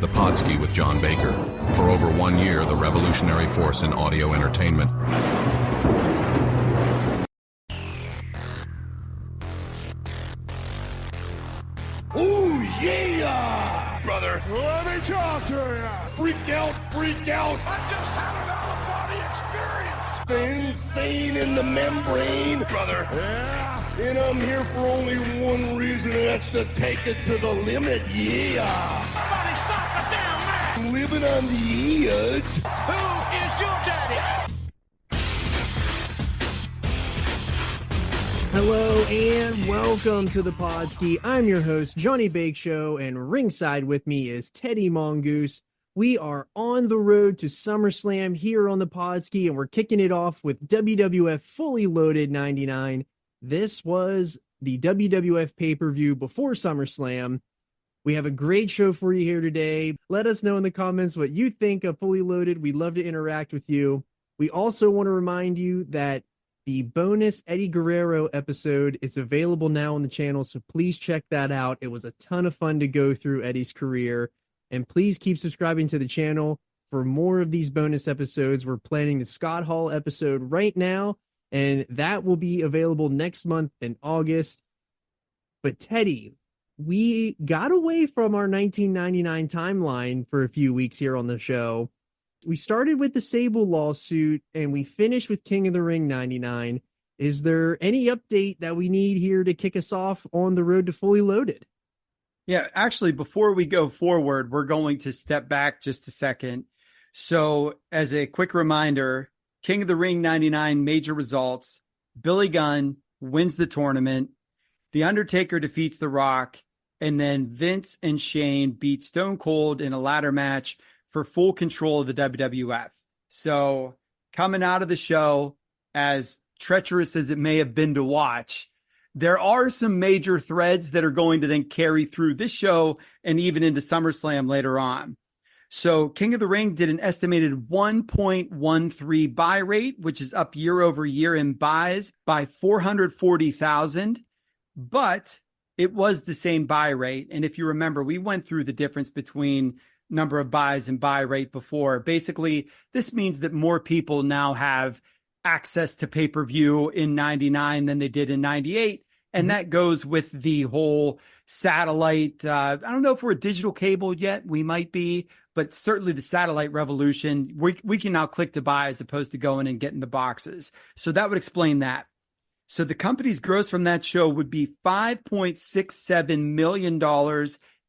the Podski with John Baker. For over 1 year, the revolutionary force in audio entertainment. Oh, yeah! Brother, Let me talk to you! Freak out, freak out! I just had an out-of-body experience! The insane in the membrane! Brother! Yeah! And I'm here for only one reason, and that's to take it to the limit, yeah! Somebody stop the damn man! I'm living on the edge. Who is your daddy? Hello and welcome to the Podski. I'm your host, Johnny Bake Show, and ringside with me is Teddy Mongoose. We are on the road to SummerSlam here on the Podski, and we're kicking it off with WWF Fully Loaded 99. This was the WWF pay-per-view before SummerSlam. We have a great show for you here today. Let us know in the comments what you think of Fully Loaded. We'd love to interact with you. We also want to remind you that the bonus Eddie Guerrero episode is available now on the channel, so please check that out. It was a ton of fun to go through Eddie's career, and please keep subscribing to the channel for more of these bonus episodes. We're planning the Scott Hall episode right now, and that will be available next month in August. But Teddy, we got away from our 1999 timeline for a few weeks here on the show. We started with the Sables Lawsuit and we finished with King of the Ring 99. Is there any update that we need here to kick us off on the road to Fully Loaded? Yeah, actually, before we go forward, we're going to step back just a second. So as a quick reminder, King of the Ring 99 major results. Billy Gunn wins the tournament. The Undertaker defeats The Rock. And then Vince and Shane beat Stone Cold in a ladder match for full control of the WWF. So coming out of the show, as treacherous as it may have been to watch, there are some major threads that are going to then carry through this show and even into SummerSlam later on. So King of the Ring did an estimated 1.13 buy rate, which is up year over year in buys by 440,000. But it was the same buy rate. And if you remember, we went through the difference between number of buys and buy rate before. Basically, this means that more people now have access to pay-per-view in 99 than they did in 98. And that goes with the whole satellite. I don't know if we're a digital cable yet. We might be, but certainly the satellite revolution, we can now click to buy as opposed to going and getting the boxes. So that would explain that. So the company's gross from that show would be $5.67 million.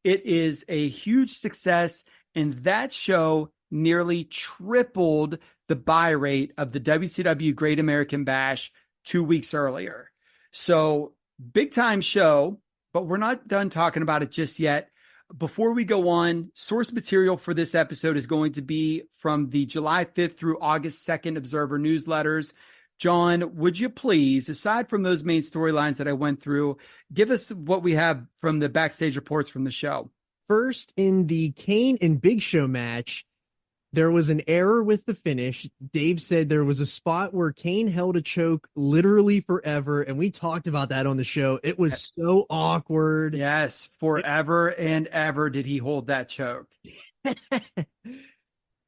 It is a huge success, and that show nearly tripled the buy rate of the WCW Great American Bash 2 weeks earlier. So big time show, but we're not done talking about it just yet. Before we go on, source material for this episode is going to be from the July 5th through August 2nd Observer newsletters. John, would you please, aside from those main storylines that I went through, give us what we have from the backstage reports from the show? First, in the Kane and Big Show match, there was an error with the finish. Dave said there was a spot where Kane held a choke literally forever, and we talked about that on the show. It was so awkward. Yes, forever and ever did he hold that choke.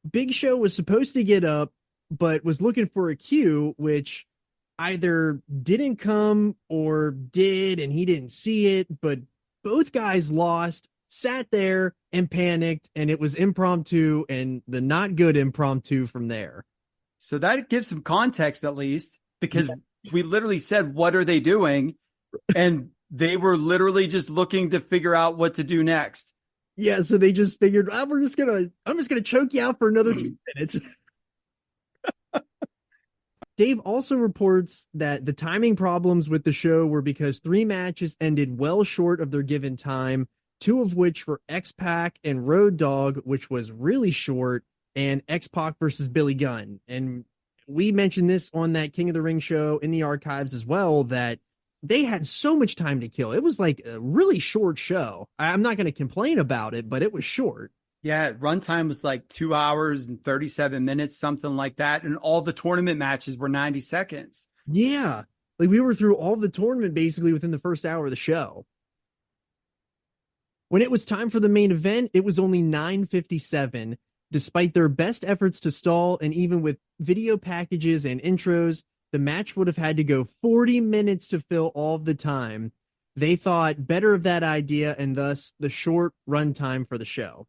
Big Show was supposed to get up, but was looking for a cue, which either didn't come or did, and he didn't see it, but both guys lost, sat there and panicked, and it was impromptu and the not good impromptu from there. So that gives some context, at least, because we literally said, what are they doing? And they were literally just looking to figure out what to do next. Yeah, so they just figured, I'm just gonna choke you out for another 2 minutes. Dave also reports that the timing problems with the show were because 3 matches ended well short of their given time, 2 of which were X-Pac and Road Dogg, which was really short, and X-Pac versus Billy Gunn. And we mentioned this on that King of the Ring show in the archives as well, that they had so much time to kill. It was like a really short show. I'm not going to complain about it, but it was short. Yeah, runtime was like 2 hours and 37 minutes, something like that. And all the tournament matches were 90 seconds. Yeah. Like we were through all the tournament basically within the first hour of the show. When it was time for the main event, it was only 9:57. Despite their best efforts to stall, and even with video packages and intros, the match would have had to go 40 minutes to fill all of the time. They thought better of that idea, and thus the short runtime for the show.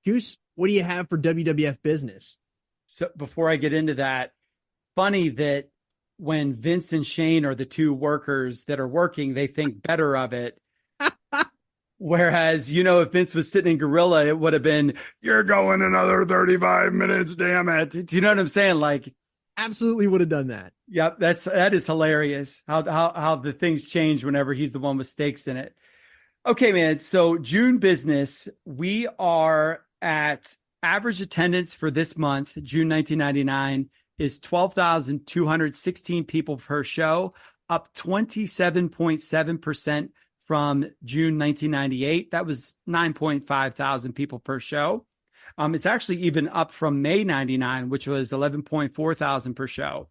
Goose, what do you have for WWF Business? So before I get into that, funny that when Vince and Shane are the two workers that are working, they think better of it. Whereas, if Vince was sitting in Gorilla, it would have been, you're going another 35 minutes, damn it. Do you know what I'm saying? Like, absolutely would have done that. Yep, that is hilarious. How the things change whenever he's the one with stakes in it. Okay, man. So June business, we are at average attendance for this month, June 1999, is 12,216 people per show, up 27.7% from June 1998. That was 9.5 thousand people per show. It's actually even up from May 99, which was 11.4 thousand per show.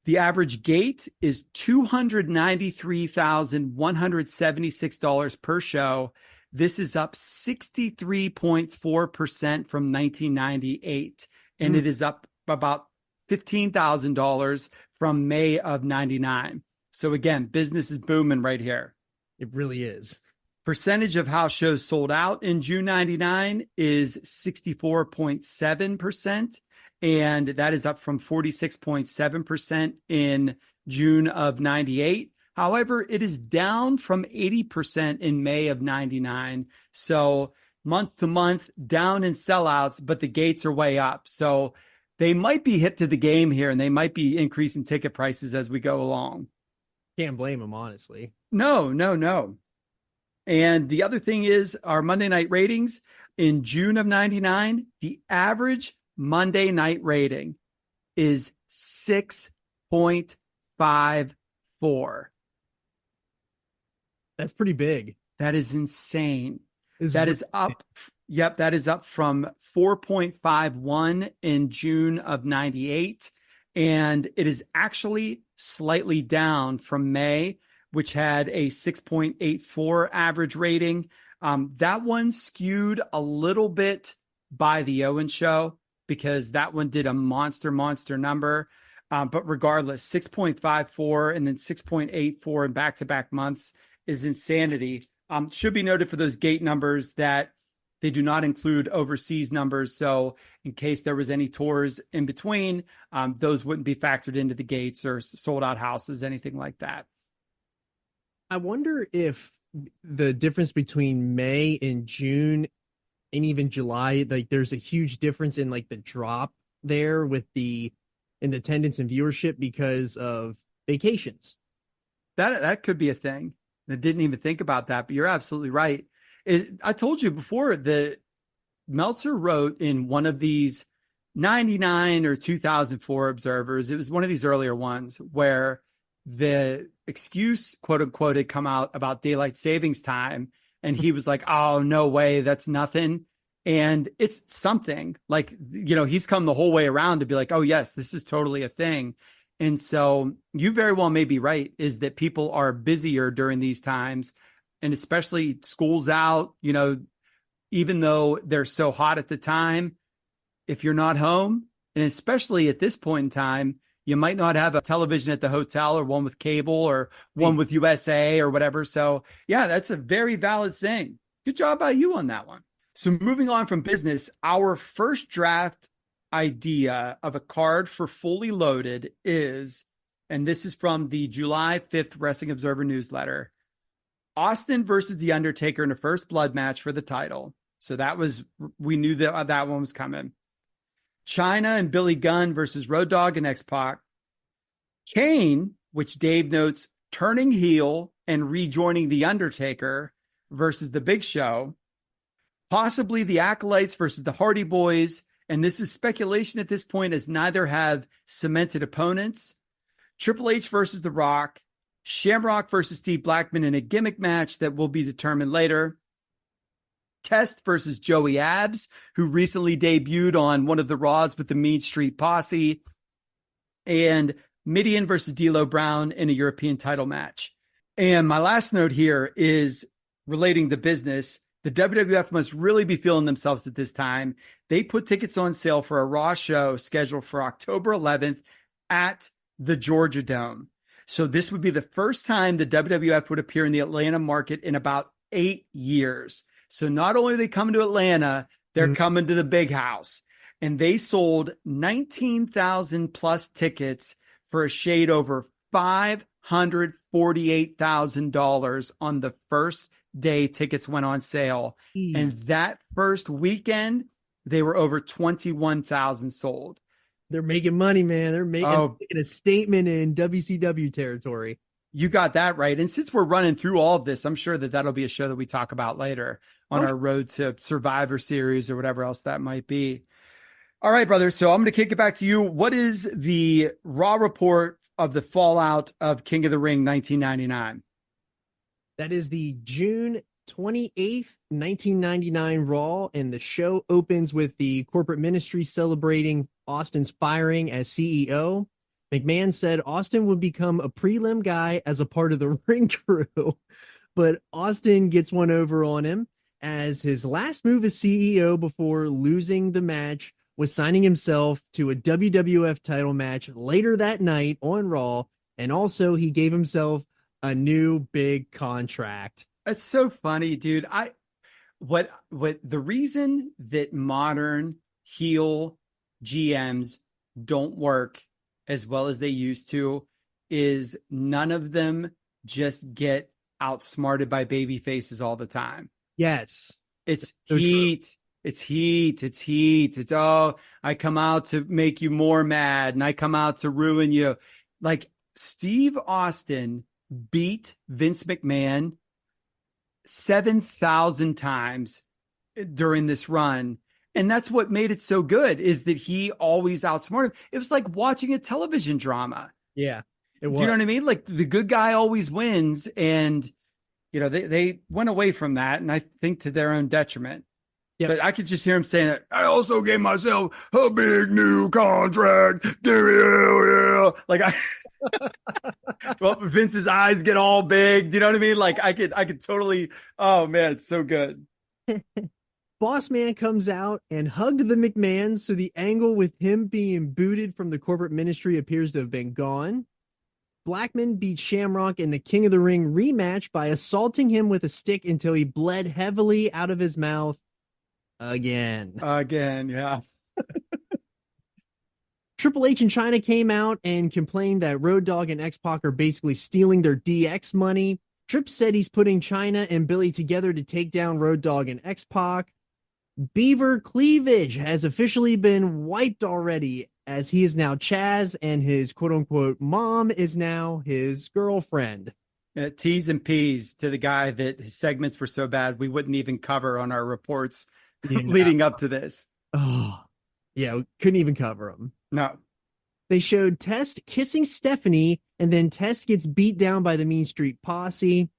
The average gate is $293,176 per show. This is up 63.4% from 1998. And it is up about $15,000 from May of 99. So again, business is booming right here. It really is. Percentage of house shows sold out in June 99 is 64.7%. And that is up from 46.7% in June of 98. However, it is down from 80% in May of 99. So month to month, down in sellouts, but the gates are way up. So they might be hip to the game here, and they might be increasing ticket prices as we go along. Can't blame them, honestly. No. And the other thing is our Monday night ratings in June of 99, the average Monday night rating is 6.54. That's pretty big. That is insane. That that is up. Yep. That is up from 4.51 in June of 98. And it is actually slightly down from May, which had a 6.84 average rating. That one skewed a little bit by the Owen show because that one did a monster number. But regardless, 6.54 and then 6.84 in back-to-back months is insanity. Should be noted for those gate numbers that they do not include overseas numbers. So in case there was any tours in between, those wouldn't be factored into the gates or sold out houses, anything like that. I wonder if the difference between May and June and even July, like there's a huge difference in like the drop there with in attendance and viewership because of vacations. That could be a thing. I didn't even think about that, but you're absolutely right. I told you before that Meltzer wrote in one of these 99 or 2004 observers. It was one of these earlier ones where the excuse, quote unquote, had come out about daylight savings time. And he was like, oh, no way. That's nothing. And it's something like, he's come the whole way around to be like, oh, yes, this is totally a thing. And so you very well may be right, is that people are busier during these times. And especially school's out, even though they're so hot at the time, if you're not home, and especially at this point in time, you might not have a television at the hotel or one with cable or one with USA or whatever. So yeah, that's a very valid thing. Good job by you on that one. So moving on from business, our first draft idea of a card for Fully Loaded is, and this is from the July 5th Wrestling Observer newsletter, Austin versus The Undertaker in a first blood match for the title. So we knew that one was coming. Chyna and Billy Gunn versus Road Dogg and X-Pac. Kane, which Dave notes, turning heel and rejoining The Undertaker versus The Big Show. Possibly the Acolytes versus the Hardy Boys. And this is speculation at this point, as neither have cemented opponents. Triple H versus The Rock. Shamrock versus Steve Blackman in a gimmick match that will be determined later. Test versus Joey Abs, who recently debuted on one of the Raws with the Mean Street Posse. And Midian versus D'Lo Brown in a European title match. And my last note here is relating to business. The WWF must really be feeling themselves at this time. They put tickets on sale for a Raw show scheduled for October 11th at the Georgia Dome. So this would be the first time the WWF would appear in the Atlanta market in about 8 years. So not only are they coming to Atlanta, they're coming to the big house. And they sold 19,000 plus tickets for a shade over $548,000 on the first day tickets went on sale. And that first weekend, they were over 21,000 sold. They're making money, man. They're making a statement in WCW territory. You got that right. And since we're running through all of this, I'm sure that that'll be a show that we talk about later on our road to Survivor Series or whatever else that might be. All right, brother. So I'm going to kick it back to you. What is the Raw report of the fallout of King of the Ring 1999? That is the June 28th, 1999 Raw, and the show opens with the corporate ministry celebrating Austin's firing as CEO. McMahon said Austin would become a prelim guy as a part of the ring crew, but Austin gets one over on him as his last move as CEO before losing the match was signing himself to a WWF title match later that night on Raw, and also he gave himself a new big contract. That's so funny, dude. What the reason that modern heel GMs don't work as well as they used to is none of them just get outsmarted by baby faces all the time. Yes. It's heat. True. It's heat. It's heat. It's, oh, I come out to make you more mad and I come out to ruin you. Like Steve Austin beat Vince McMahon 7,000 times during this run. And that's what made it so good, is that he always outsmarted him. It was like watching a television drama. Yeah. It was. Do you know what I mean? Like the good guy always wins. And, you know, they went away from that. And I think to their own detriment. Yeah. But I could just hear him saying that. I also gave myself a big new contract. Give me hell yeah. Like well, Vince's eyes get all big. Do you know what I mean? Like I could totally, oh man, it's so good. Boss Man comes out and hugged the McMahons, so the angle with him being booted from the corporate ministry appears to have been gone. Blackman beat Shamrock in the King of the Ring rematch by assaulting him with a stick until he bled heavily out of his mouth again. Yeah. Triple H and China came out and complained that Road Dogg and X-Pac are basically stealing their DX money. Tripp said he's putting China and Billy together to take down Road Dogg and X-Pac. Beaver cleavage has officially been wiped already, as he is now Chaz and his quote-unquote mom is now his girlfriend. T's and P's to the guy that his segments were so bad we wouldn't even cover on our reports leading up to this. Oh, yeah, we couldn't even cover them. No. They showed Test kissing Stephanie, and then Test gets beat down by the Mean Street Posse.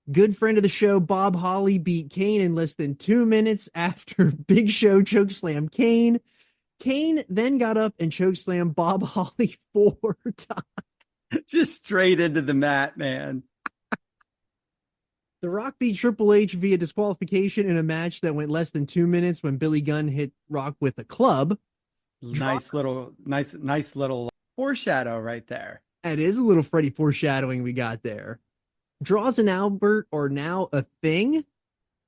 Good friend of the show, Bob Holly, beat Kane in less than 2 minutes after Big Show chokeslammed Kane. Kane then got up and chokeslammed Bob Holly 4 times. Just straight into the mat, man. The Rock beat Triple H via disqualification in a match that went less than 2 minutes when Billy Gunn hit Rock with a club. Nice little foreshadow right there. That is a little Freddy foreshadowing we got there. Draws and Albert are now a thing.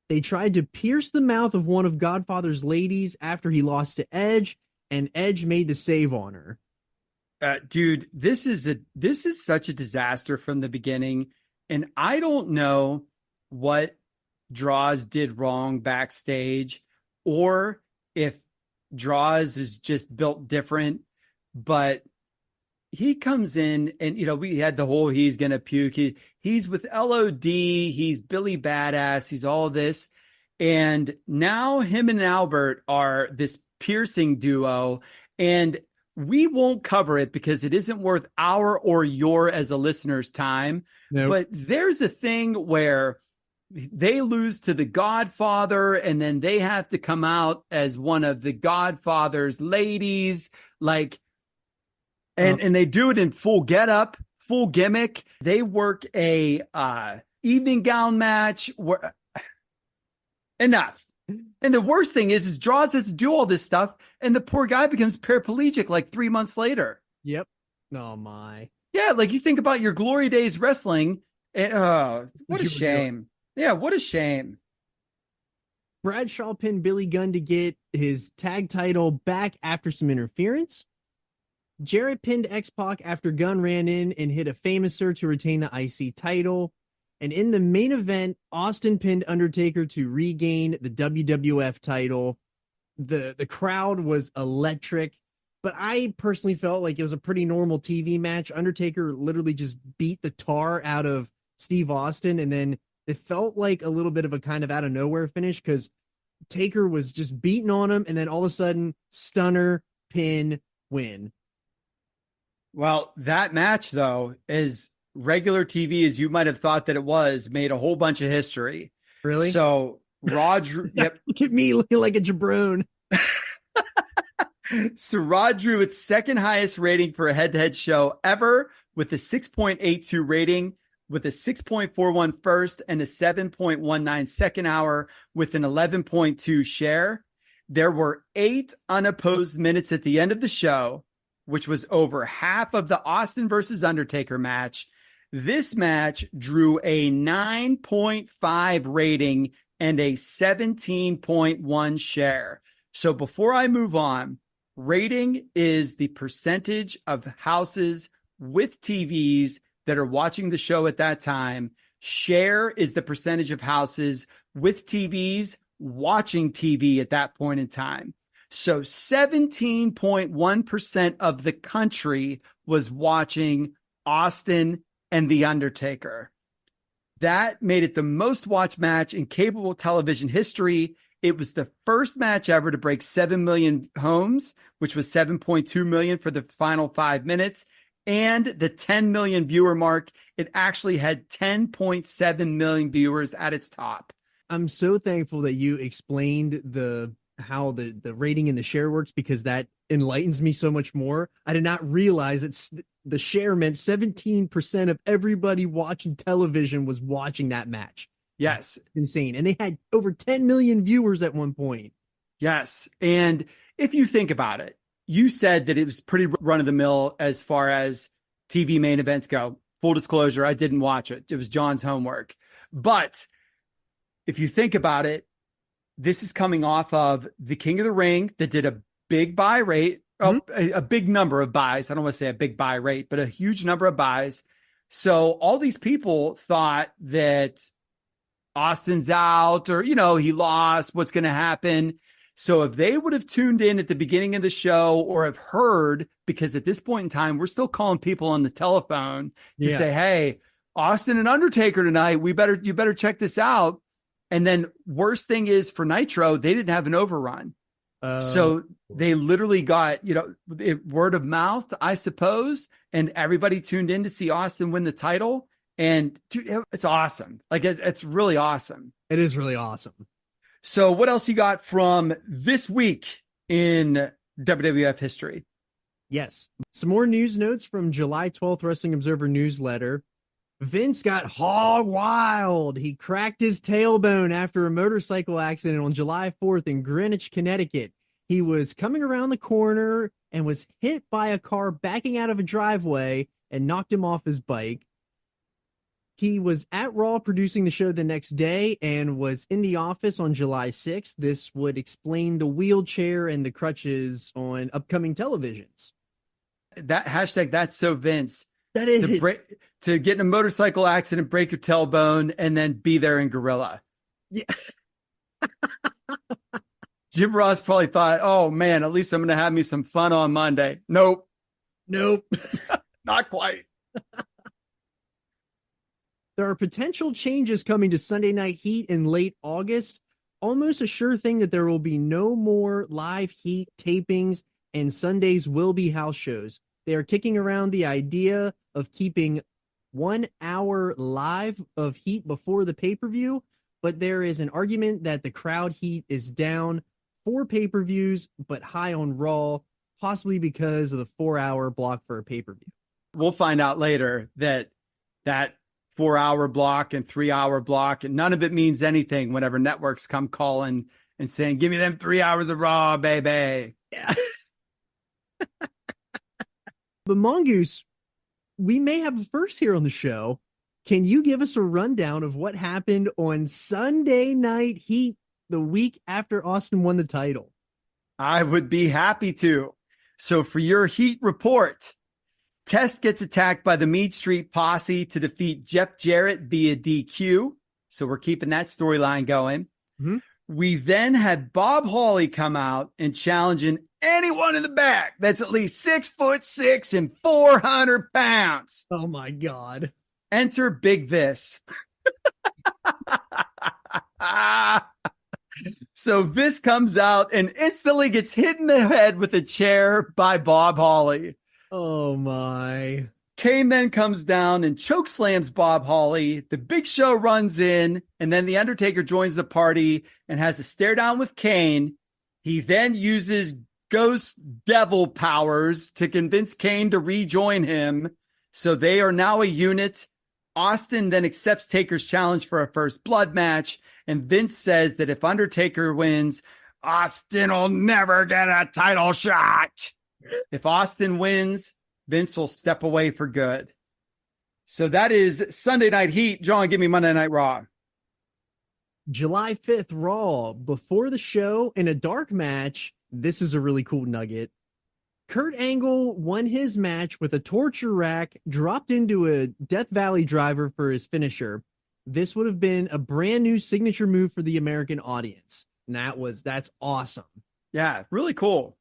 They tried to pierce the mouth of one of Godfather's ladies after he lost to Edge, and Edge made the save on her. Dude, this is such a disaster from the beginning, and I don't know what Draws did wrong backstage, or if Draws is just built different, but he comes in and, you know, we had the whole he's going to puke. He's with LOD. He's Billy Badass. He's all this. And now him and Albert are this piercing duo. And we won't cover it because it isn't worth our or your as a listener's time. Nope. But there's a thing where they lose to the Godfather and then they have to come out as one of the Godfather's ladies. Like, and they do it in full getup, full gimmick. They work a evening gown match where, Enough. And the worst thing is Draws has to do all this stuff, and the poor guy becomes paraplegic like 3 months later. Yep. Oh my. Yeah, like you think about your glory days wrestling. What a shame. Yeah, what a shame. Bradshaw pinned Billy Gunn to get his tag title back after some interference. Jarrett pinned X-Pac after Gunn ran in and hit a famouser to retain the IC title. And in the main event, Austin pinned Undertaker to regain the WWF title. The crowd was electric, but I personally felt like it was a pretty normal TV match. Undertaker literally just beat the tar out of Steve Austin, and then it felt like a little bit of a kind of out of nowhere finish because Taker was just beating on him, and then all of a sudden, stunner, pin, win. Well, that match, though, as regular TV as you might have thought that it was, made a whole bunch of history. Really? So Raw drew, yep. Look at me looking like a jabron. So Raw drew its second highest rating for a head-to-head show ever with a 6.82 rating, with a 6.41 first and a 7.19 second hour with an 11.2 share. There were 8 unopposed minutes at the end of the show, which was over half of the Austin versus Undertaker match. This match drew a 9.5 rating and a 17.1 share. So before I move on, rating is the percentage of houses with TVs that are watching the show at that time. Share is the percentage of houses with TVs watching TV at that point in time. So 17.1% of the country was watching Austin and The Undertaker. That made it the most watched match in cable television history. It was the first match ever to break 7 million homes, which was 7.2 million for the final 5 minutes, and the 10 million viewer mark. It actually had 10.7 million viewers at its top. I'm so thankful that you explained how the rating and the share works, because that enlightens me so much more. I did not realize the share meant 17% of everybody watching television was watching that match. Yes. Insane. And they had over 10 million viewers at one point. Yes. And if you think about it, you said that it was pretty run of the mill as far as TV main events go. Full disclosure, I didn't watch it. It was John's homework. But if you think about it, this is coming off of the King of the Ring that did a big buy rate, a big number of buys. I don't want to say a big buy rate, but a huge number of buys. So all these people thought that Austin's out, or, he lost, what's going to happen. So if they would have tuned in at the beginning of the show, or have heard, because at this point in time, we're still calling people on the telephone to say, hey, Austin and Undertaker tonight, you better check this out. And then worst thing is for Nitro, they didn't have an overrun. So they literally got, word of mouth, I suppose. And everybody tuned in to see Austin win the title. And dude, it's awesome. Like it's really awesome. It is really awesome. So what else you got from this week in WWF history? Yes. Some more news notes from July 12th Wrestling Observer newsletter. Vince got hog wild. He cracked his tailbone after a motorcycle accident on July 4th in Greenwich, Connecticut. He was coming around the corner and was hit by a car backing out of a driveway and knocked him off his bike. He was at Raw producing the show the next day and was in the office on July 6th. This would explain the wheelchair and the crutches on upcoming televisions. That hashtag, that's so Vince. That is to get in a motorcycle accident, break your tailbone, and then be there in Gorilla. Yeah. Jim Ross probably thought, oh man, at least I'm going to have me some fun on Monday. Nope. Not quite. There are potential changes coming to Sunday Night Heat in late August. Almost a sure thing that there will be no more live Heat tapings, and Sundays will be house shows. They are kicking around the idea of keeping 1 hour live of Heat before the pay-per-view, but there is an argument that the crowd heat is down for pay-per-views, but high on Raw, possibly because of the 4 hour block for a pay-per-view. We'll find out later that 4-hour block and 3-hour block. And none of it means anything whenever networks come calling and saying, give me them 3 hours of Raw, baby. Yeah. But Mongoose, we may have a first here on the show. Can you give us a rundown of what happened on Sunday Night Heat the week after Austin won the title? I would be happy to. So for your Heat report, Test gets attacked by the Mead Street Posse to defeat Jeff Jarrett via DQ. So we're keeping that storyline going. Mm-hmm. We then had Bob Hawley come out and challenging anyone in the back that's at least 6'6" and 400 pounds. Oh my God. Enter Big Vis. So Vis comes out and instantly gets hit in the head with a chair by Bob Hawley. Oh my. Kane then comes down and chokeslams Bob Hawley. The Big Show runs in, and then the Undertaker joins the party and has a stare down with Kane. He then uses ghost devil powers to convince Kane to rejoin him. So they are now a unit. Austin then accepts Taker's challenge for a first blood match. And Vince says that if Undertaker wins, Austin will never get a title shot. If Austin wins, Vince will step away for good. So that is Sunday Night Heat. John, give me Monday Night Raw. July 5th Raw. Before the show, in a dark match, this is a really cool nugget. Kurt Angle won his match with a torture rack, dropped into a Death Valley driver for his finisher. This would have been a brand new signature move for the American audience. And that's awesome. Yeah, really cool.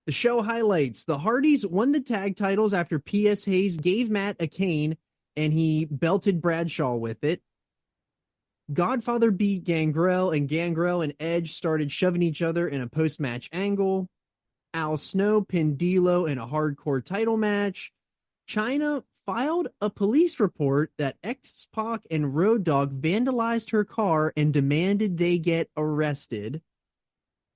The show highlights the Hardys won the tag titles after P.S. Hayes gave Matt a cane and he belted Bradshaw with it. Godfather beat Gangrel, and Gangrel and Edge started shoving each other in a post-match angle. Al Snow pinned D'Lo in a hardcore title match. Chyna filed a police report that X-Pac and Road Dogg vandalized her car and demanded they get arrested.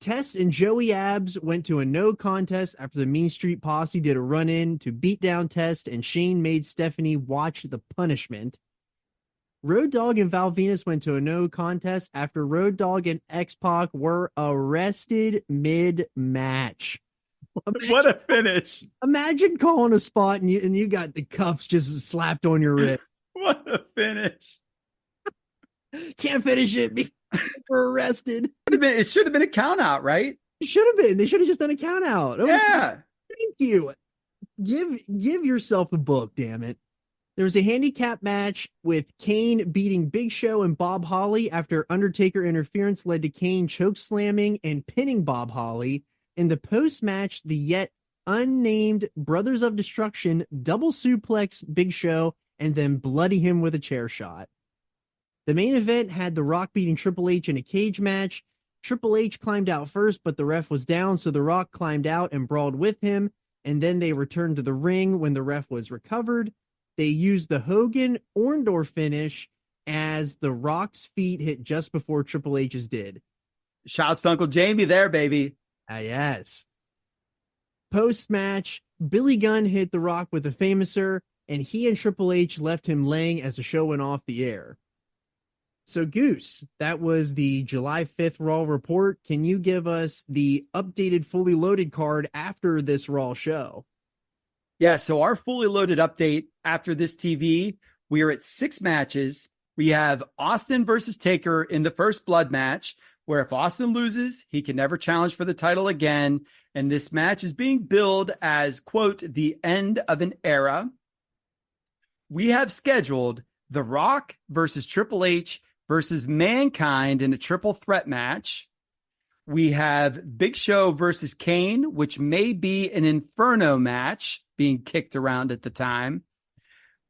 Test and Joey Abs went to a no contest after the Mean Street Posse did a run-in to beat down Test, and Shane made Stephanie watch the punishment. Road Dogg and Val Venus went to a no contest after Road Dogg and X-Pac were arrested mid-match. What a finish. Imagine calling a spot and you got the cuffs just slapped on your wrist. What a finish. Can't finish it because we're arrested. It should have been a count out, right? It should have been. They should have just done a count out. Yeah. Thank you. Give yourself the book, damn it. There was a handicap match with Kane beating Big Show and Bob Holly after Undertaker interference led to Kane chokeslamming and pinning Bob Holly. In the post-match, the yet unnamed Brothers of Destruction double suplex Big Show and then bloody him with a chair shot. The main event had The Rock beating Triple H in a cage match. Triple H climbed out first, but the ref was down, so The Rock climbed out and brawled with him, and then they returned to the ring when the ref was recovered. They used the Hogan-Orndorff finish as The Rock's feet hit just before Triple H's did. Shouts to Uncle Jamie there, baby. Yes. Post-match, Billy Gunn hit The Rock with a famouser, and he and Triple H left him laying as the show went off the air. So, Goose, that was the July 5th Raw report. Can you give us the updated, fully loaded card after this Raw show? Yeah, so our fully loaded update after this TV, we are at 6 matches. We have Austin versus Taker in the first blood match, where if Austin loses, he can never challenge for the title again. And this match is being billed as, quote, the end of an era. We have scheduled The Rock versus Triple H versus Mankind in a triple threat match. We have Big Show versus Kane, which may be an Inferno match being kicked around at the time.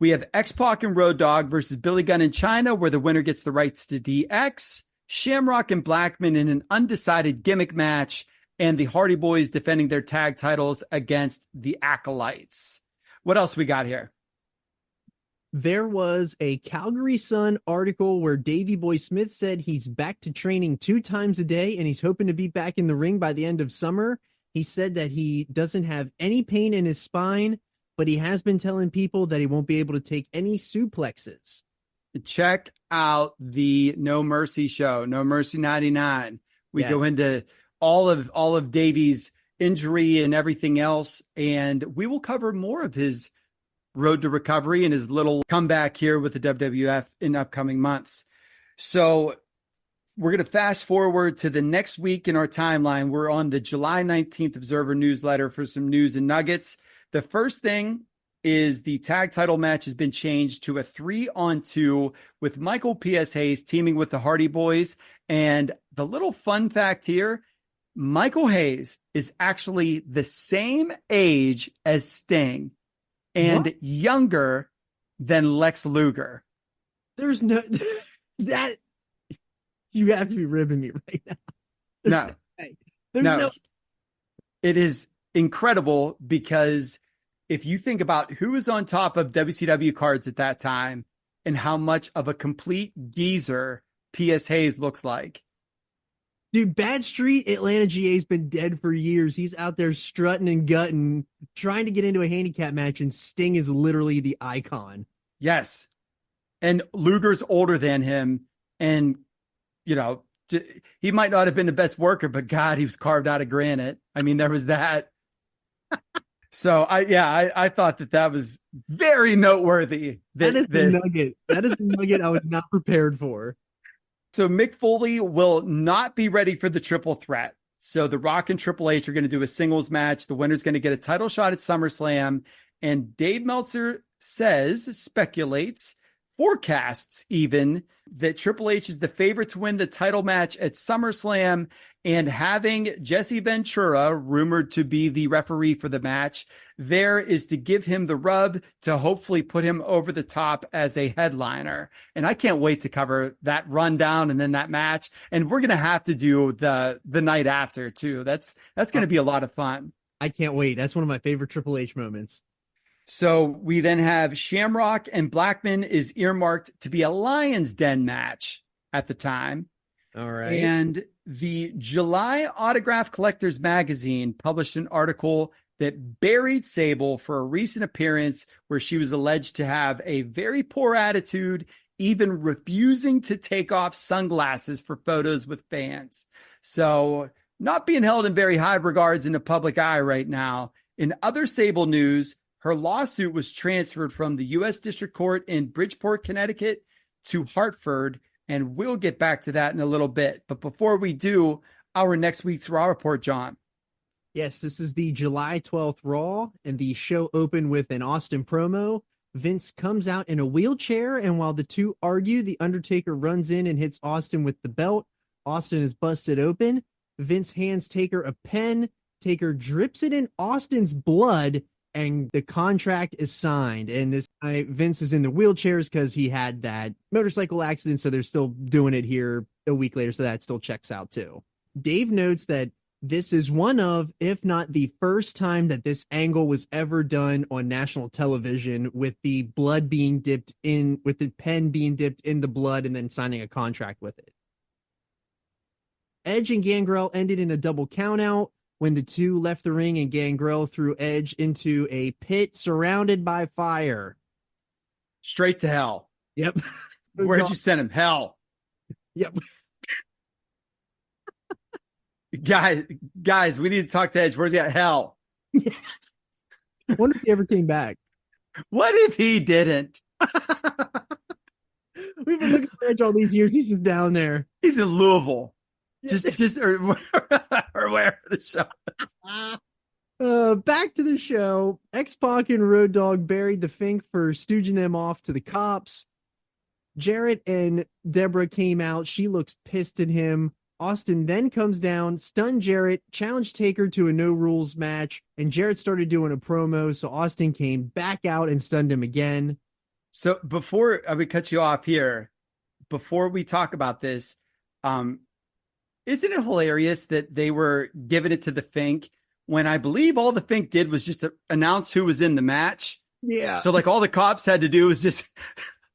We have X-Pac and Road Dogg versus Billy Gunn and Chyna, where the winner gets the rights to DX. Shamrock and Blackman in an undecided gimmick match, and the Hardy Boys defending their tag titles against the Acolytes. What else we got here? There was a Calgary Sun article where Davey Boy Smith said he's back to training 2 times a day and he's hoping to be back in the ring by the end of summer. He said that he doesn't have any pain in his spine. but he has been telling people that he won't be able to take any suplexes. Check out the No Mercy show, No Mercy 99. We go into all of Davey's injury and everything else, and we will cover more of his road to recovery and his little comeback here with the WWF in upcoming months. So we're going to fast forward to the next week in our timeline. We're on the July 19th Observer newsletter for some news and nuggets. The first thing is the tag title match has been changed to a 3-on-2 with Michael P.S. Hayes teaming with the Hardy Boys. And the little fun fact here, Michael Hayes is actually the same age as Sting and younger than Lex Luger. There's no that you have to be ribbing me right now. No. It is incredible because if you think about who was on top of WCW cards at that time and how much of a complete geezer P.S. Hayes looks like. Dude, Bad Street Atlanta GA's been dead for years. He's out there strutting and gutting, trying to get into a handicap match, and Sting is literally the icon. Yes. And Luger's older than him. And, you know, he might not have been the best worker, but God, he was carved out of granite. I mean, there was that. So I thought that was very noteworthy. That is the nugget. That is the nugget I was not prepared for. So Mick Foley will not be ready for the triple threat. So The Rock and Triple H are going to do a singles match. The winner's going to get a title shot at SummerSlam. And Dave Meltzer speculates, forecasts even, that Triple H is the favorite to win the title match at SummerSlam, and having Jesse Ventura, rumored to be the referee for the match, there is to give him the rub to hopefully put him over the top as a headliner. And I can't wait to cover that rundown and then that match. And we're going to have to do the night after too. That's going to be a lot of fun. I can't wait. That's one of my favorite Triple H moments. So we then have Shamrock and Blackman is earmarked to be a Lion's Den match at the time. All right. And the July Autograph Collectors magazine published an article that buried Sable for a recent appearance where she was alleged to have a very poor attitude, even refusing to take off sunglasses for photos with fans. So not being held in very high regards in the public eye right now. In other Sable news, her lawsuit was transferred from the U.S. District Court in Bridgeport, Connecticut to Hartford, and we'll get back to that in a little bit. But before we do, our next week's Raw report, John. Yes, this is the July 12th Raw, and the show opened with an Austin promo. Vince comes out in a wheelchair, and while the two argue, the Undertaker runs in and hits Austin with the belt. Austin is busted open. Vince hands Taker a pen. Taker drips it in Austin's blood, and the contract is signed. And this Vince is in the wheelchairs because he had that motorcycle accident, so they're still doing it here a week later, so that still checks out too. Dave notes that this is one of, if not the first time that this angle was ever done on national television, with the blood being dipped in, with the pen being dipped in the blood and then signing a contract with it. Edge and Gangrel ended in a double countout when the two left the ring and Gangrel threw Edge into a pit surrounded by fire. Straight to hell. Yep. Where'd you send him? Hell. Yep. Guys, we need to talk to Edge. Where's he at? Hell. Yeah. I wonder if he ever came back. What if he didn't? We've been looking for Edge all these years. He's just down there. He's in Louisville. Or where the show is. Back to the show. X-Pac and Road Dogg buried the Fink for stooging them off to the cops. Jarrett and Deborah came out. She looks pissed at him. Austin then comes down, stunned Jarrett, challenged Taker to a no rules match, and Jarrett started doing a promo, so Austin came back out and stunned him again. So before we cut you off here, before we talk about this, isn't it hilarious that they were giving it to the Fink when I believe all the Fink did was just to announce who was in the match? Yeah. So like all the cops had to do was just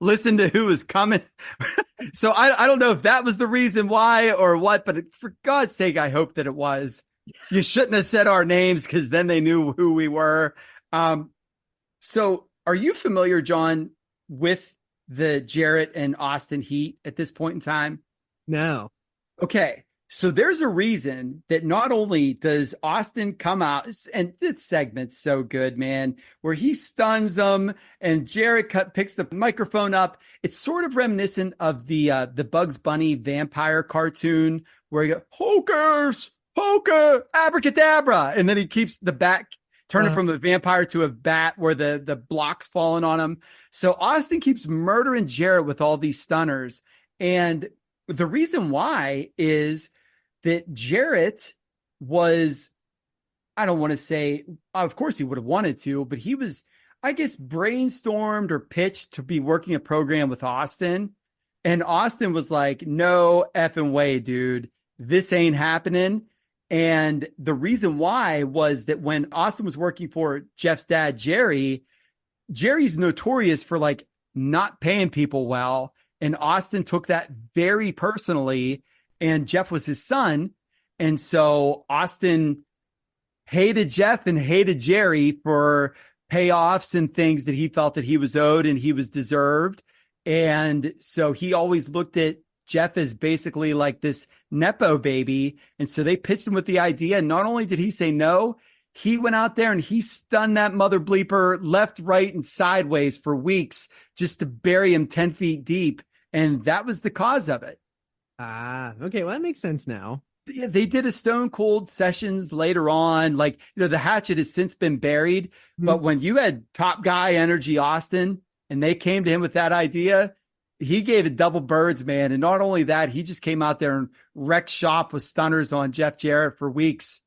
listen to who was coming. So I don't know if that was the reason why or what, but for God's sake, I hope that it was. You shouldn't have said our names because then they knew who we were. So are you familiar, John, with the Jarrett and Austin heat at this point in time? No. Okay. So there's a reason that not only does Austin come out, and this segment's so good, man, where he stuns them and Jarrett picks the microphone up. It's sort of reminiscent of the Bugs Bunny vampire cartoon where you go, hocus, poker, abracadabra. And then he keeps the bat turning from a vampire to a bat where the block's falling on him. So Austin keeps murdering Jarrett with all these stunners. And the reason why is that Jarrett was, I don't want to say, of course he would have wanted to, but he was, I guess, brainstormed or pitched to be working a program with Austin. And Austin was like, no effing way, dude. This ain't happening. And the reason why was that when Austin was working for Jeff's dad, Jerry's notorious for like not paying people well. And Austin took that very personally, and Jeff was his son. And so Austin hated Jeff and hated Jerry for payoffs and things that he felt that he was owed and he was deserved. And so he always looked at Jeff as basically like this Nepo baby. And so they pitched him with the idea. And not only did he say no, he went out there and he stunned that mother bleeper left, right, and sideways for weeks just to bury him 10 feet deep. And that was the cause of it. Ah, okay. Well, that makes sense now. Yeah, they did a Stone Cold sessions later on. Like, the hatchet has since been buried. But when you had top guy energy Austin and they came to him with that idea, he gave it double birds, man. And not only that, he just came out there and wrecked shop with stunners on Jeff Jarrett for weeks.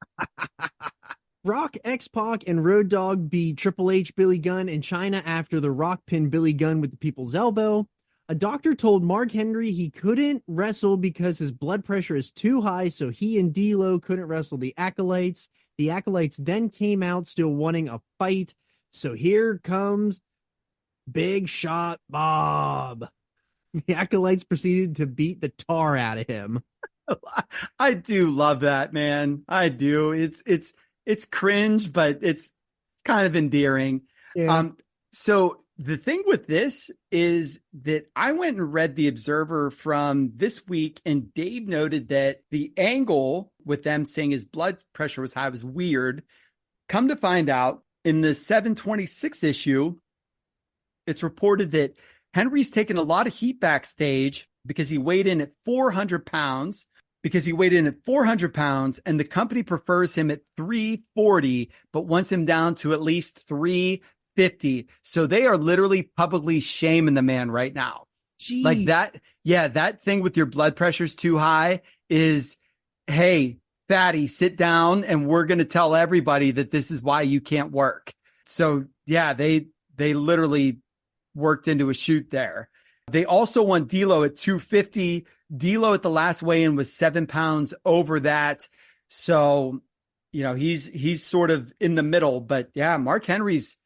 Rock, X-Pac, and Road Dogg beat Triple H, Billy Gunn in China after The Rock pinned Billy Gunn with the people's elbow. A doctor told Mark Henry he couldn't wrestle because his blood pressure is too high, so he and D'Lo couldn't wrestle the Acolytes. The Acolytes then came out still wanting a fight. So here comes Big Shot Bob. The Acolytes proceeded to beat the tar out of him. I do love that, man. I do. It's cringe, but it's kind of endearing. Yeah. So the thing with this is that I went and read the Observer from this week, and Dave noted that the angle with them saying his blood pressure was high was weird. Come to find out, in the 726 issue, it's reported that Henry's taken a lot of heat backstage because he weighed in at 400 pounds. And the company prefers him at 340, but wants him down to at least 350. So they are literally publicly shaming the man right now. Jeez. Like that. Yeah. That thing with your blood pressure's too high is, hey, fatty, sit down. And we're going to tell everybody that this is why you can't work. So yeah, they literally worked into a shoot there. They also want D'Lo at 250. D'Lo at the last weigh-in was 7 pounds over that. So, he's sort of in the middle, but yeah, Mark Henry's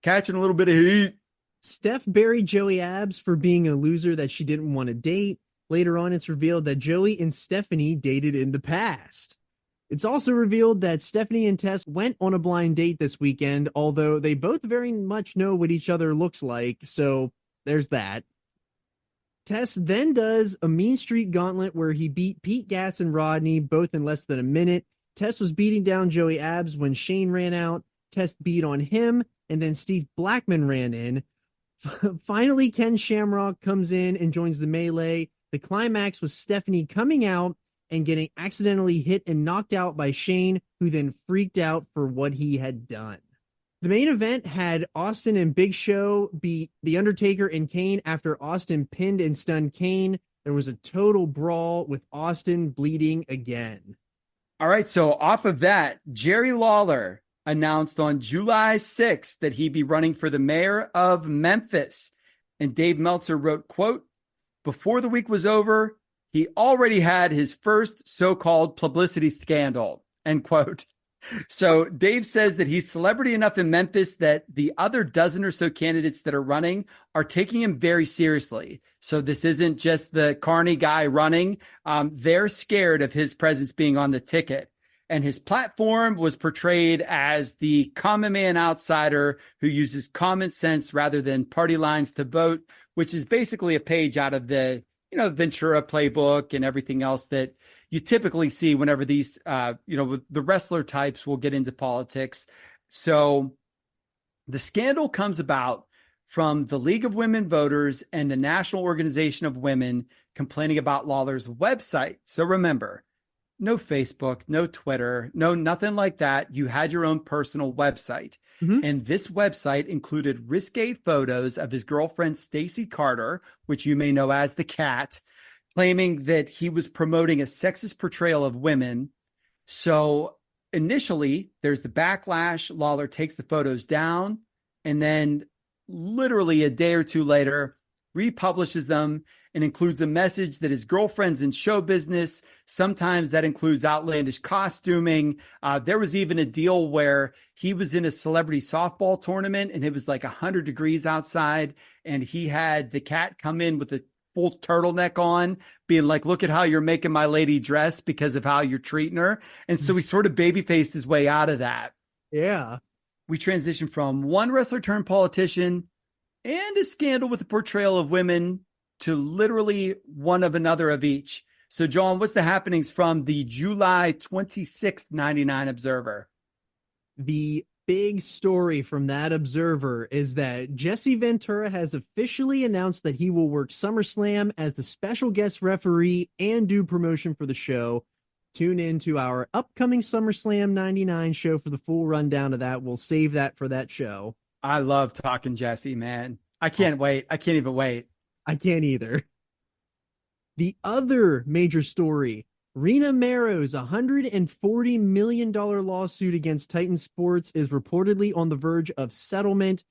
catching a little bit of heat. Steph buried Joey Abs for being a loser that she didn't want to date. Later on, it's revealed that Joey and Stephanie dated in the past. It's also revealed that Stephanie and Tess went on a blind date this weekend, although they both very much know what each other looks like, so there's that. Tess then does a Mean Street Gauntlet where he beat Pete Gas and Rodney both in less than a minute. Tess was beating down Joey Abs when Shane ran out. Tess beat on him, and then Steve Blackman ran in. Finally, Ken Shamrock comes in and joins the melee. The climax was Stephanie coming out and getting accidentally hit and knocked out by Shane, who then freaked out for what he had done. The main event had Austin and Big Show beat The Undertaker and Kane after Austin pinned and stunned Kane. There was a total brawl with Austin bleeding again. All right, so off of that, Jerry Lawler announced on July 6th that he'd be running for the mayor of Memphis. And Dave Meltzer wrote, quote, "Before the week was over, he already had his first so-called publicity scandal," end quote. So Dave says that he's celebrity enough in Memphis that the other dozen or so candidates that are running are taking him very seriously. So this isn't just the Carney guy running. They're scared of his presence being on the ticket. And his platform was portrayed as the common man outsider who uses common sense rather than party lines to vote, which is basically a page out of the, Ventura playbook and everything else that you typically see whenever these, the wrestler types will get into politics. So the scandal comes about from the League of Women Voters and the National Organization of Women complaining about Lawler's website. So remember, no Facebook, no Twitter, no nothing like that. You had your own personal website. Mhm. And this website included risque photos of his girlfriend, Stacey Carter, which you may know as the Cat, claiming that he was promoting a sexist portrayal of women. So initially, there's the backlash. Lawler takes the photos down, and then literally a day or two later, republishes them and includes a message that his girlfriend's in show business. Sometimes that includes outlandish costuming. There was even a deal where he was in a celebrity softball tournament and it was like 100 degrees outside. And he had the Cat come in with a full turtleneck on, being like, look at how you're making my lady dress because of how you're treating her. And so he sort of baby-faced his way out of that. Yeah. We transition from one wrestler turned politician and a scandal with the portrayal of women to literally one of another of each. So, John, what's the happenings from the July 26th, 99 Observer? The big story from that Observer is that Jesse Ventura has officially announced that he will work SummerSlam as the special guest referee and do promotion for the show. Tune in to our upcoming SummerSlam 99 show for the full rundown of that. We'll save that for that show. I love talking Jesse, man. I can't wait. I can't even wait. I can't either. The other major story, Rena Marrow's $140 million lawsuit against Titan Sports is reportedly on the verge of settlement.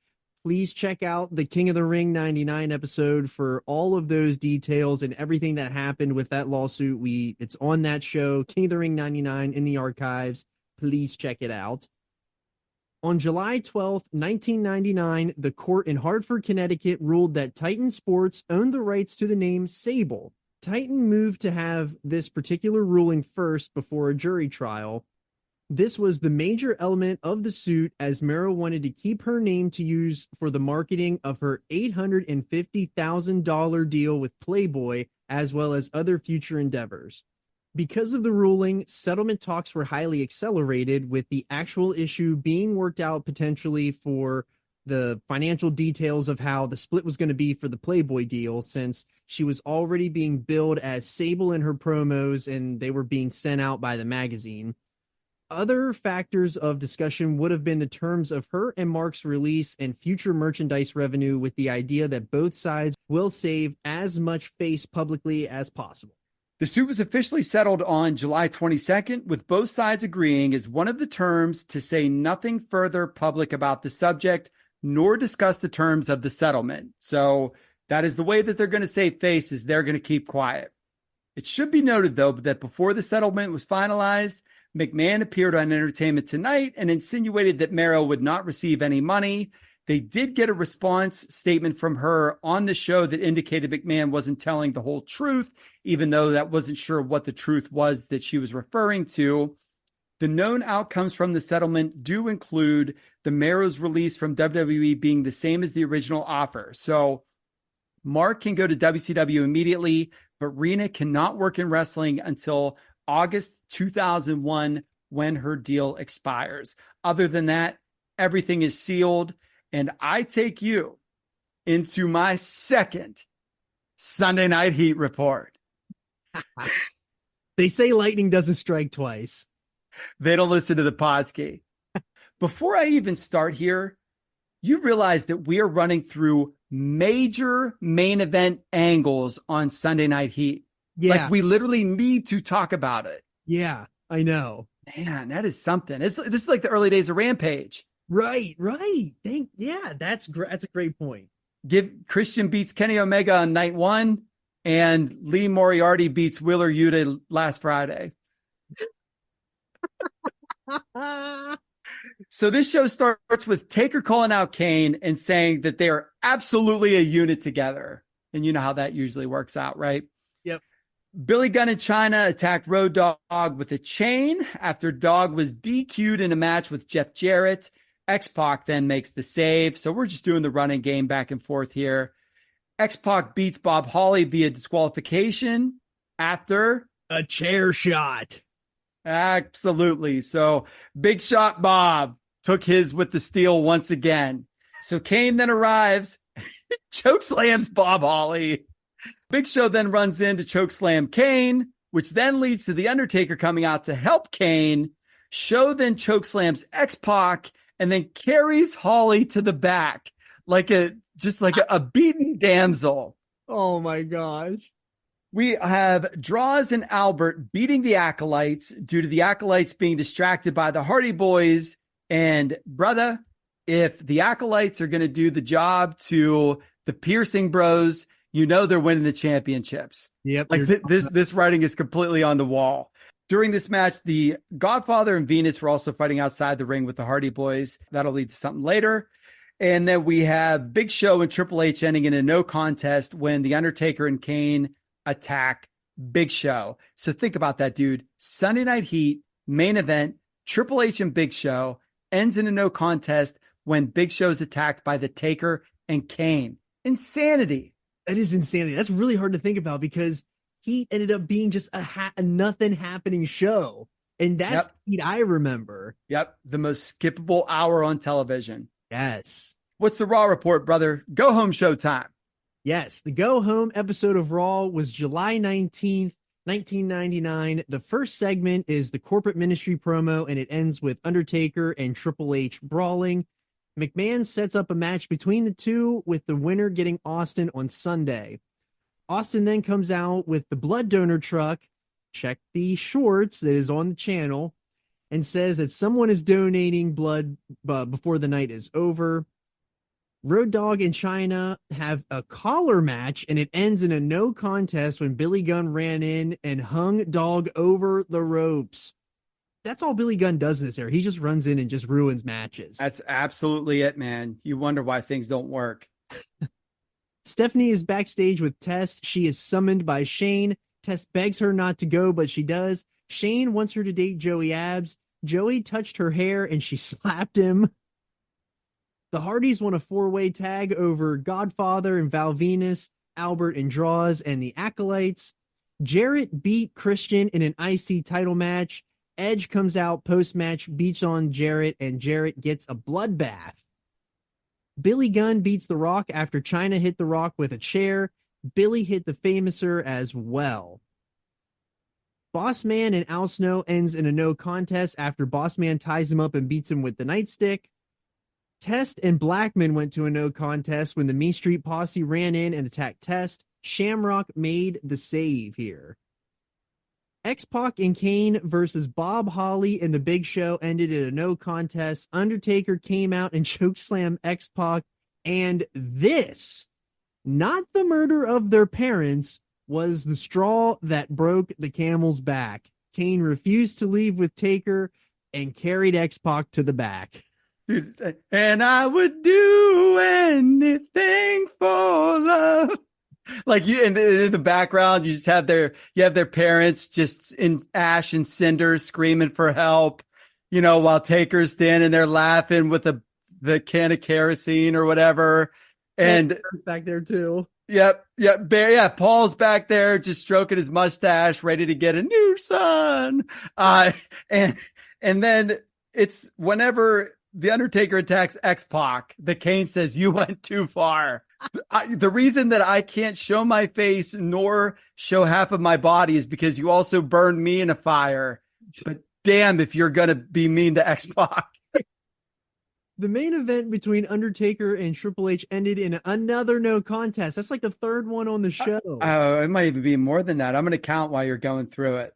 Please check out the King of the Ring 99 episode for all of those details and everything that happened with that lawsuit. It's on that show, King of the Ring 99 in the archives. Please check it out. On July 12th, 1999, the court in Hartford, Connecticut ruled that Titan Sports owned the rights to the name Sable. Titan moved to have this particular ruling first before a jury trial. This was the major element of the suit, as Mero wanted to keep her name to use for the marketing of her $850,000 deal with Playboy, as well as other future endeavors. Because of the ruling, settlement talks were highly accelerated, with the actual issue being worked out potentially for the financial details of how the split was going to be for the Playboy deal, since she was already being billed as Sable in her promos and they were being sent out by the magazine. Other factors of discussion would have been the terms of her and Mark's release and future merchandise revenue, with the idea that both sides will save as much face publicly as possible. The suit was officially settled on July 22nd, with both sides agreeing as one of the terms to say nothing further public about the subject, nor discuss the terms of the settlement. So that is the way that they're going to save face, is they're going to keep quiet. It should be noted, though, that before the settlement was finalized, McMahon appeared on Entertainment Tonight and insinuated that Mero would not receive any money. They did get a response statement from her on the show that indicated McMahon wasn't telling the whole truth, even though that wasn't sure what the truth was that she was referring to. The known outcomes from the settlement do include the Mero's release from WWE being the same as the original offer. So Mark can go to WCW immediately, but Rena cannot work in wrestling until August 2001, when her deal expires. Other than that, everything is sealed. And I take you into my second Sunday Night Heat report. They say lightning doesn't strike twice. They don't listen to the Podski. Before I even start here, you realize that we are running through major main event angles on Sunday Night Heat. Yeah. Like, we literally need to talk about it. Yeah, I know. Man, that is something. This is like the early days of Rampage. Right. That's great. That's a great point. Give Christian beats Kenny Omega on night one, and Lee Moriarty beats Wheeler Yuta last Friday. So this show starts with Taker calling out Kane and saying that they are absolutely a unit together. And you know how that usually works out, right? Yep. Billy Gunn and China attacked Road Dogg with a chain after Dogg was DQ'd in a match with Jeff Jarrett. X-Pac then makes the save. So we're just doing the running game back and forth here. X-Pac beats Bob Holly via disqualification after a chair shot. Absolutely. So Big Shot Bob took his with the steel once again. So Kane then arrives, chokeslams Bob Holly. Big Show then runs in to chokeslam Kane, which then leads to The Undertaker coming out to help Kane. Show then chokeslams X-Pac and then carries Holly to the back like a beaten damsel. Oh my gosh. We have Draws and Albert beating the Acolytes due to the Acolytes being distracted by the Hardy Boys. And brother, if the Acolytes are going to do the job to the Piercing Bros, you know they're winning the championships. Yep. Like this writing is completely on the wall. During this match, the Godfather and Venus were also fighting outside the ring with the Hardy Boys. That'll lead to something later. And then we have Big Show and Triple H ending in a no contest when The Undertaker and Kane attack Big Show. So think about that, dude. Sunday Night Heat, main event, Triple H and Big Show ends in a no contest when Big Show is attacked by the Taker and Kane. Insanity. That is insanity. That's really hard to think about because Heat ended up being just a nothing happening show. And that's the Heat I remember. Yep. The most skippable hour on television. Yes. What's the Raw report, brother? Go home showtime. Yes. The go home episode of Raw was July 19th, 1999. The first segment is the corporate ministry promo, and it ends with Undertaker and Triple H brawling. McMahon sets up a match between the two, with the winner getting Austin on Sunday. Austin then comes out with the blood donor truck, check the shorts that is on the channel, and says that someone is donating blood before the night is over. Road Dogg and China have a collar match, and it ends in a no contest when Billy Gunn ran in and hung Dogg over the ropes. That's all Billy Gunn does in this era. He just runs in and just ruins matches. That's absolutely it, man. You wonder why things don't work. Stephanie is backstage with Tess. She is summoned by Shane. Tess begs her not to go, but she does. Shane wants her to date Joey Abs. Joey touched her hair and she slapped him. The Hardys won a 4-way tag over Godfather and Val Venus, Albert and Draws, and the Acolytes. Jarrett beat Christian in an IC title match. Edge comes out post-match, beats on Jarrett, and Jarrett gets a bloodbath. Billy Gunn beats The Rock after China hit The Rock with a chair. Billy hit the Famouser as well. Boss Man and Al Snow ends in a no contest after Boss Man ties him up and beats him with the nightstick. Test and Blackman went to a no contest when the Mean Street Posse ran in and attacked Test. Shamrock made the save here. X-Pac and Kane versus Bob Holly and the Big Show ended in a no contest. Undertaker came out and chokeslammed X-Pac, and this, not the murder of their parents, was the straw that broke the camel's back. Kane refused to leave with Taker and carried X-Pac to the back. Dude, and I would do anything for love. Like you in the background, you just have their parents just in ash and cinders screaming for help, while Taker's standing there laughing with the can of kerosene or whatever. And back there too. Yep. Paul's back there just stroking his mustache, ready to get a new son. And then it's whenever the Undertaker attacks X-Pac, the Kane says, "You went too far." The reason that I can't show my face nor show half of my body is because you also burned me in a fire. But damn, if you're going to be mean to X-Pac. The main event between Undertaker and Triple H ended in another no contest. That's like the third one on the show. Oh, it might even be more than that. I'm going to count while you're going through it.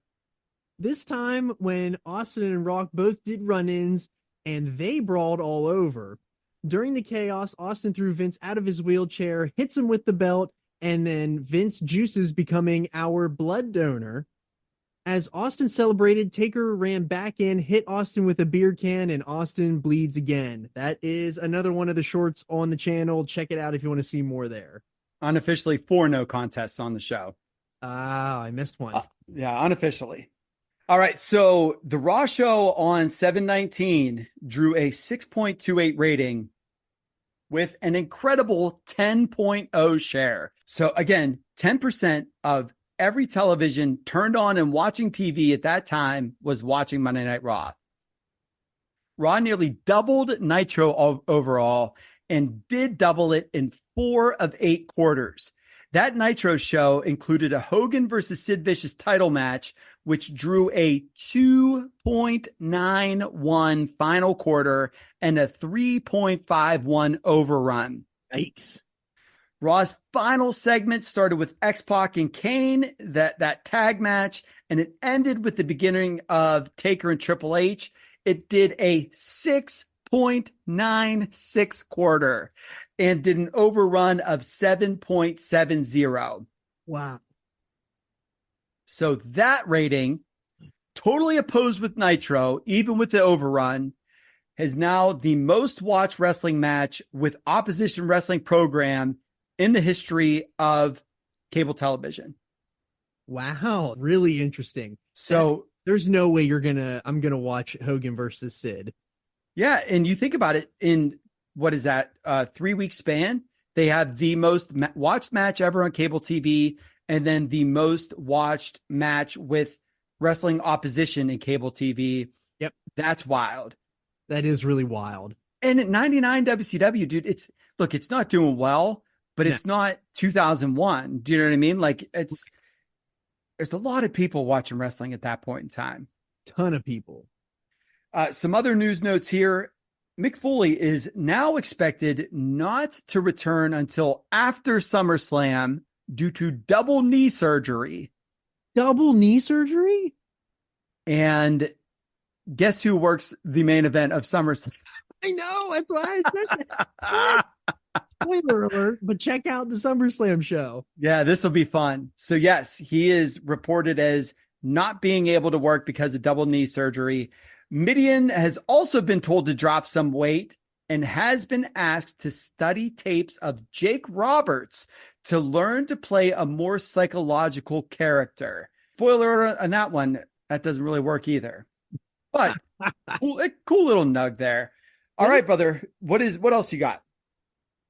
This time when Austin and Rock both did run-ins and they brawled all over. During the chaos, Austin threw Vince out of his wheelchair, hits him with the belt, and then Vince juices becoming our blood donor. As Austin celebrated, Taker ran back in, hit Austin with a beer can, and Austin bleeds again. That is another one of the shorts on the channel. Check it out if you want to see more there. Unofficially 4 no contests on the show. Ah, I missed one. Yeah, unofficially. All right, so the Raw show on 7/19 drew a 6.28 rating with an incredible 10.0 share. So again, 10% of every television turned on and watching TV at that time was watching Monday Night Raw. Raw nearly doubled Nitro overall and did double it in 4 of 8 quarters. That Nitro show included a Hogan versus Sid Vicious title match, which drew a 2.91 final quarter and a 3.51 overrun. Yikes. Raw's final segment started with X-Pac and Kane, that tag match, and it ended with the beginning of Taker and Triple H. It did a 6.96 quarter and did an overrun of 7.70. Wow. So that rating, totally opposed with Nitro, even with the overrun, is now the most watched wrestling match with opposition wrestling program in the history of cable television. Wow. Really interesting. So there's no way I'm going to watch Hogan versus Sid. yeah. And you think about it, in what is that, 3-week span, they had the most watched match ever on cable TV, and then the most watched match with wrestling opposition in cable TV. Yep. That's wild. That is really wild. And at 99 WCW, dude, it's not doing well, but it's not 2001. Do you know what I mean? Like, there's a lot of people watching wrestling at that point in time. Ton of people. Some other news notes here. Mick Foley is now expected not to return until after SummerSlam due to double knee surgery. Double knee surgery? And guess who works the main event of SummerSlam? I know. That's why I said that. Spoiler alert, but check out the SummerSlam show. Yeah, this will be fun. So yes, he is reported as not being able to work because of double knee surgery. Mideon has also been told to drop some weight and has been asked to study tapes of Jake Roberts to learn to play a more psychological character. Spoiler alert on that one, that doesn't really work either. But cool little nug there. All right, brother. What else you got?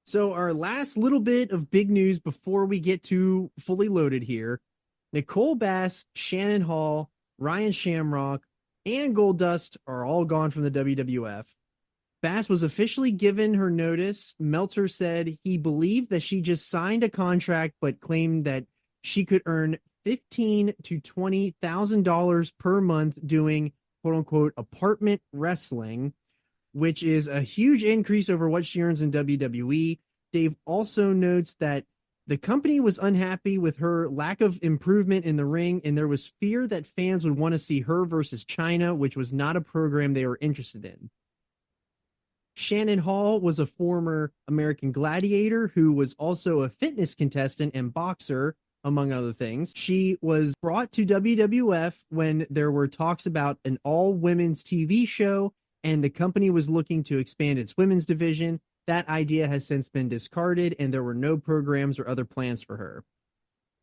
So our last little bit of big news before we get to Fully Loaded here. Nicole Bass, Shannon Hall, Ryan Shamrock, and Goldust are all gone from the WWF. Bass was officially given her notice. Meltzer said he believed that she just signed a contract, but claimed that she could earn $15,000 to $20,000 per month doing "quote unquote" apartment wrestling, which is a huge increase over what she earns in WWE. Dave also notes that the company was unhappy with her lack of improvement in the ring, and there was fear that fans would want to see her versus China, which was not a program they were interested in. Shannon Hall was a former American Gladiator who was also a fitness contestant and boxer, among other things. She was brought to WWF when there were talks about an all-women's TV show, and the company was looking to expand its women's division. That idea has since been discarded, and there were no programs or other plans for her.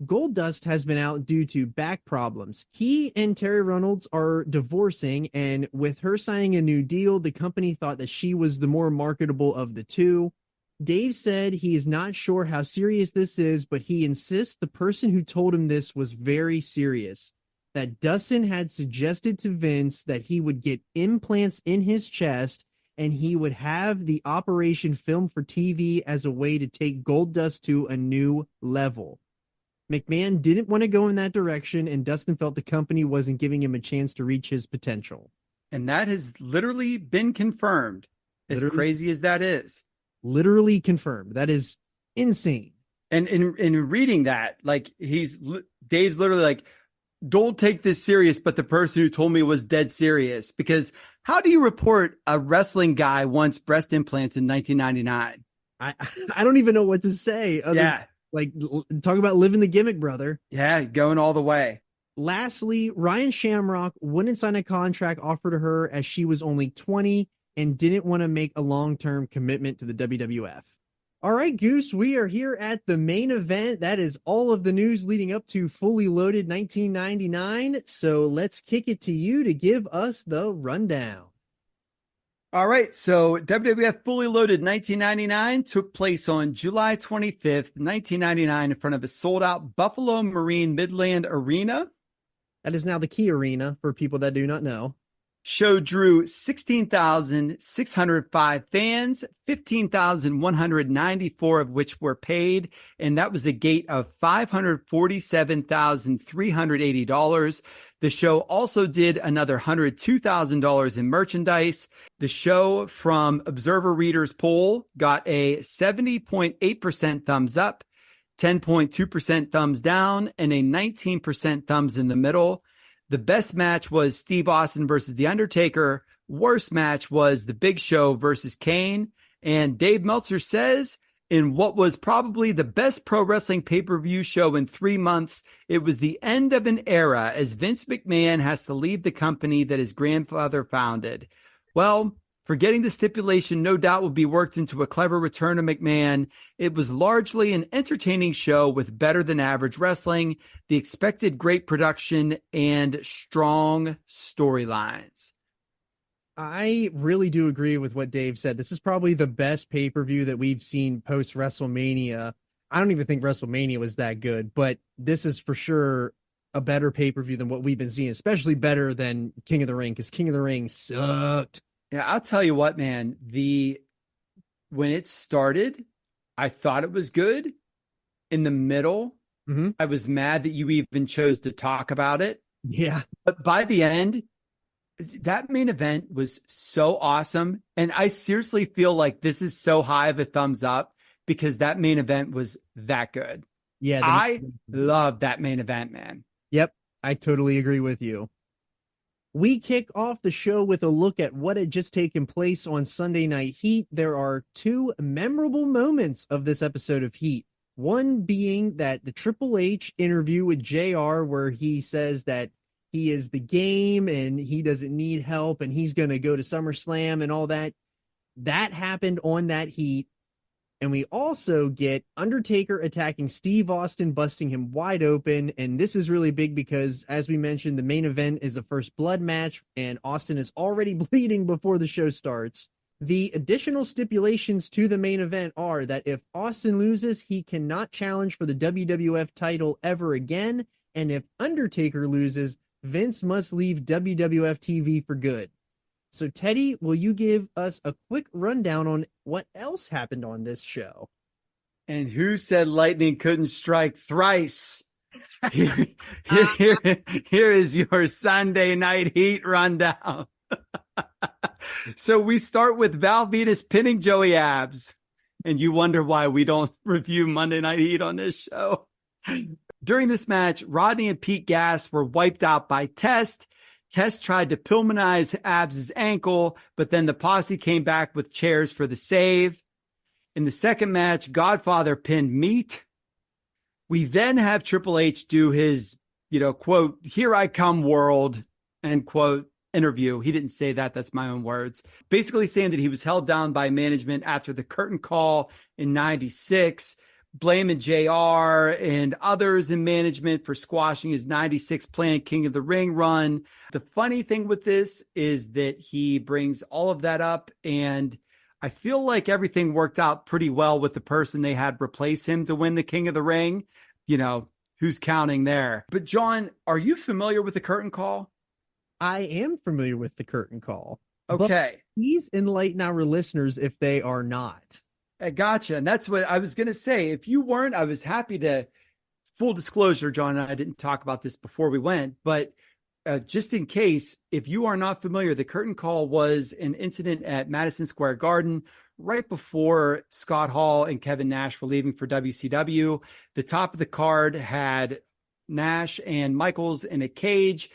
Goldust has been out due to back problems. He and Terry Reynolds are divorcing, and with her signing a new deal, the company thought that she was the more marketable of the two. Dave said he is not sure how serious this is, but he insists the person who told him this was very serious. That Dustin had suggested to Vince that he would get implants in his chest and he would have the operation filmed for TV as a way to take Goldust to a new level. McMahon didn't want to go in that direction, and Dustin felt the company wasn't giving him a chance to reach his potential. And that has literally been confirmed, as crazy as that is. Literally confirmed. That is insane. And in reading that, like, Dave's literally like, don't take this serious, but the person who told me was dead serious. Because how do you report a wrestling guy wants breast implants in 1999? I don't even know what to say. Like, talk about living the gimmick, brother. Yeah, going all the way. Lastly, Ryan Shamrock wouldn't sign a contract offered to her as she was only 20 and didn't want to make a long-term commitment to the WWF. All right, Goose, we are here at the main event. That is all of the news leading up to Fully Loaded 1999. So let's kick it to you to give us the rundown. All right, so WWF Fully Loaded 1999 took place on July 25th, 1999, in front of a sold-out Buffalo Marine Midland Arena. That is now the Key Arena for people that do not know. Show drew 16,605 fans, 15,194 of which were paid, and that was a gate of $547,380. The show also did another $102,000 in merchandise. The show, from Observer Readers poll, got a 70.8% thumbs up, 10.2% thumbs down, and a 19% thumbs in the middle. The best match was Steve Austin versus The Undertaker. Worst match was The Big Show versus Kane. And Dave Meltzer says, in what was probably the best pro wrestling pay-per-view show in 3 months, it was the end of an era as Vince McMahon has to leave the company that his grandfather founded. Well, forgetting the stipulation no doubt will be worked into a clever return of McMahon, it was largely an entertaining show with better than average wrestling, the expected great production, and strong storylines. I really do agree with what Dave said. This is probably the best pay-per-view that we've seen post WrestleMania. I don't even think WrestleMania was that good, but this is for sure a better pay-per-view than what we've been seeing, especially better than King of the Ring, because King of the Ring sucked. Yeah, I'll tell you what, man, when it started, I thought it was good. In the middle, I was mad that you even chose to talk about it. Yeah. But by the end, that main event was so awesome. And I seriously feel like this is so high of a thumbs up because that main event was that good. Yeah. I love that main event, man. Yep. I totally agree with you. We kick off the show with a look at what had just taken place on Sunday Night Heat. There are two memorable moments of this episode of Heat. One being that the Triple H interview with JR, where he says that he is the game and he doesn't need help and he's going to go to SummerSlam and all that. That happened on that Heat. And we also get Undertaker attacking Steve Austin, busting him wide open. And this is really big because, as we mentioned, the main event is a first blood match, and Austin is already bleeding before the show starts. The additional stipulations to the main event are that if Austin loses, he cannot challenge for the WWF title ever again. And if Undertaker loses, Vince must leave WWF TV for good. So, Teddy, will you give us a quick rundown on what else happened on this show? And who said lightning couldn't strike thrice? Here is your Sunday Night Heat rundown. So we start with Val Venus pinning Joey Abs. And you wonder why we don't review Monday Night Heat on this show. During this match, Rodney and Pete Gas were wiped out by Test. Test tried to Pillmanize Abs' ankle, but then the posse came back with chairs for the save. In the second match, Godfather pinned Meat. We then have Triple H do his, quote, "Here I come world," end quote, interview. He didn't say that. That's my own words. Basically saying that he was held down by management after the curtain call in 96. Blaming JR and others in management for squashing his 96 planned King of the Ring run. The funny thing with this is that he brings all of that up, and I feel like everything worked out pretty well with the person they had replace him to win the King of the Ring. Who's counting there? But John, are you familiar with the curtain call? I am familiar with the curtain call. Okay. Please enlighten our listeners if they are not. I gotcha. And that's what I was going to say. If you weren't, I was happy to, full disclosure, John, and I didn't talk about this before we went, but just in case, if you are not familiar, the curtain call was an incident at Madison Square Garden right before Scott Hall and Kevin Nash were leaving for WCW. The top of the card had Nash and Michaels in a cage.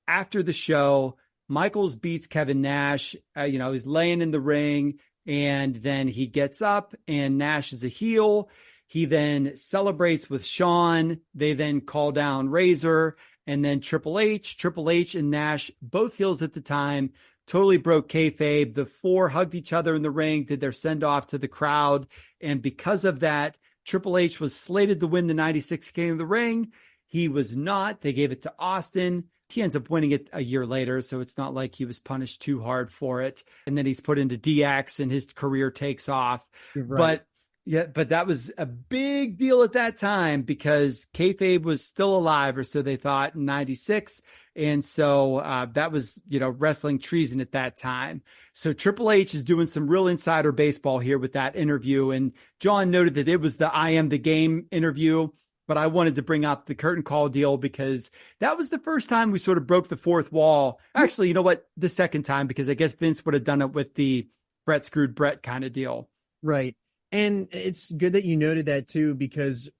After the show, Michaels beats Kevin Nash. He's laying in the ring. And then he gets up and Nash is a heel. He then celebrates with Shawn. They then call down Razor, and then Triple H and Nash, both heels at the time, totally broke kayfabe. The four hugged each other in the ring, did their send off to the crowd. And because of that, Triple H was slated to win the 96 King of the Ring. He was not. They gave it to Austin. He ends up winning it a year later, so it's not like he was punished too hard for it. And then he's put into DX and his career takes off. Right. But that was a big deal at that time because kayfabe was still alive, or so they thought, in 96. And so that was, wrestling treason at that time. So Triple H is doing some real insider baseball here with that interview. And John noted that it was the I Am the Game interview, but I wanted to bring up the curtain call deal because that was the first time we sort of broke the fourth wall. Actually, you know what? The second time, because I guess Vince would have done it with the Brett screwed Brett kind of deal. Right. And it's good that you noted that too, because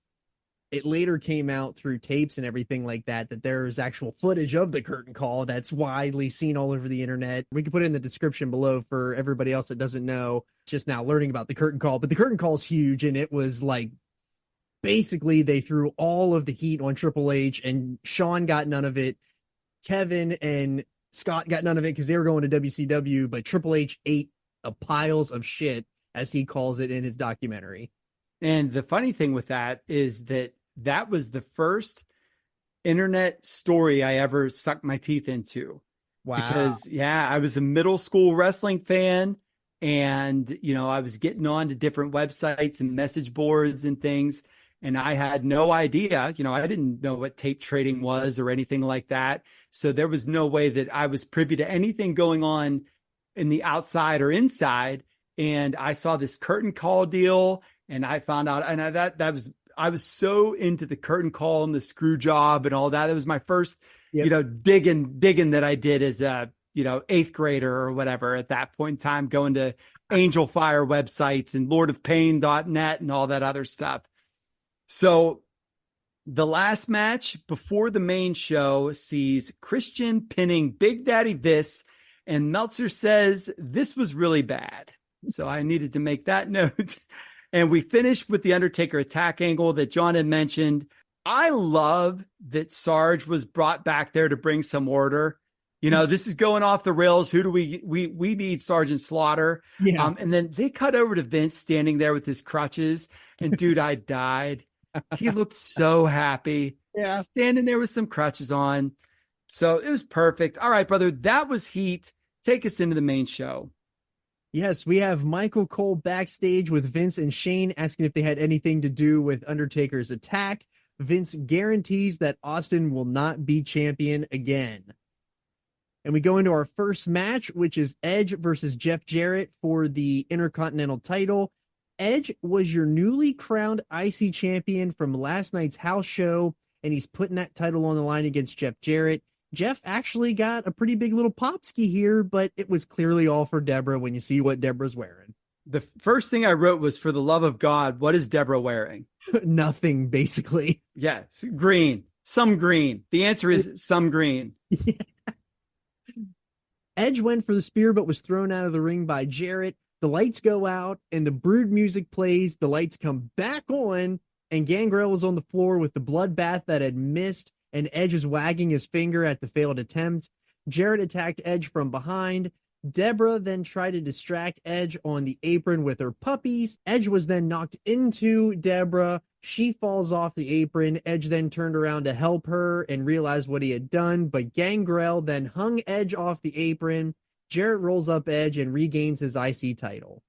it later came out through tapes and everything like that, that there's actual footage of the curtain call that's widely seen all over the internet. We can put it in the description below for everybody else that doesn't know, just now learning about the curtain call. But the curtain call is huge, and it was like, basically they threw all of the heat on Triple H, and Shawn got none of it. Kevin and Scott got none of it because they were going to WCW, but Triple H ate the piles of shit, as he calls it in his documentary. And the funny thing with that is that was the first internet story I ever sucked my teeth into. Wow. Because, I was a middle school wrestling fan, and, I was getting on to different websites and message boards and things, and I had no idea, I didn't know what tape trading was or anything like that. So there was no way that I was privy to anything going on in the outside or inside. And I saw this curtain call deal, and I found out, and I was so into the curtain call and the screw job and all that. It was my first, digging that I did as a, 8th grader or whatever at that point in time, going to Angel Fire websites and lordofpain.net and all that other stuff. So the last match before the main show sees Christian pinning Big Daddy Viss, and Meltzer says this was really bad. So I needed to make that note. And we finished with the Undertaker attack angle that John had mentioned. I love that Sarge was brought back there to bring some order. This is going off the rails. Who do we need Sergeant Slaughter. Yeah. And then they cut over to Vince standing there with his crutches. And dude, I died. He looked so happy. Yeah. Just standing there with some crutches on. So it was perfect. All right, brother. That was heat. Take us into the main show. Yes, we have Michael Cole backstage with Vince and Shane asking if they had anything to do with Undertaker's attack. Vince guarantees that Austin will not be champion again. And we go into our first match, which is Edge versus Jeff Jarrett for the Intercontinental title. Edge was your newly crowned IC champion from last night's house show, and he's putting that title on the line against Jeff Jarrett. Jeff actually got a pretty big little Podski here, but it was clearly all for Deborah when you see what Deborah's wearing. The first thing I wrote was, for the love of God, what is Deborah wearing? Nothing, basically. Yeah, green. Some green. The answer is some green. Yeah. Edge went for the spear, but was thrown out of the ring by Jarrett. The lights go out, and the Brood music plays. The lights come back on, and Gangrel is on the floor with the bloodbath that had missed, and Edge is wagging his finger at the failed attempt. Jarrett attacked Edge from behind. Deborah then tried to distract Edge on the apron with her puppies. Edge was then knocked into Deborah. She falls off the apron. Edge then turned around to help her and realized what he had done, but Gangrel then hung Edge off the apron. Jarrett rolls up Edge and regains his IC title.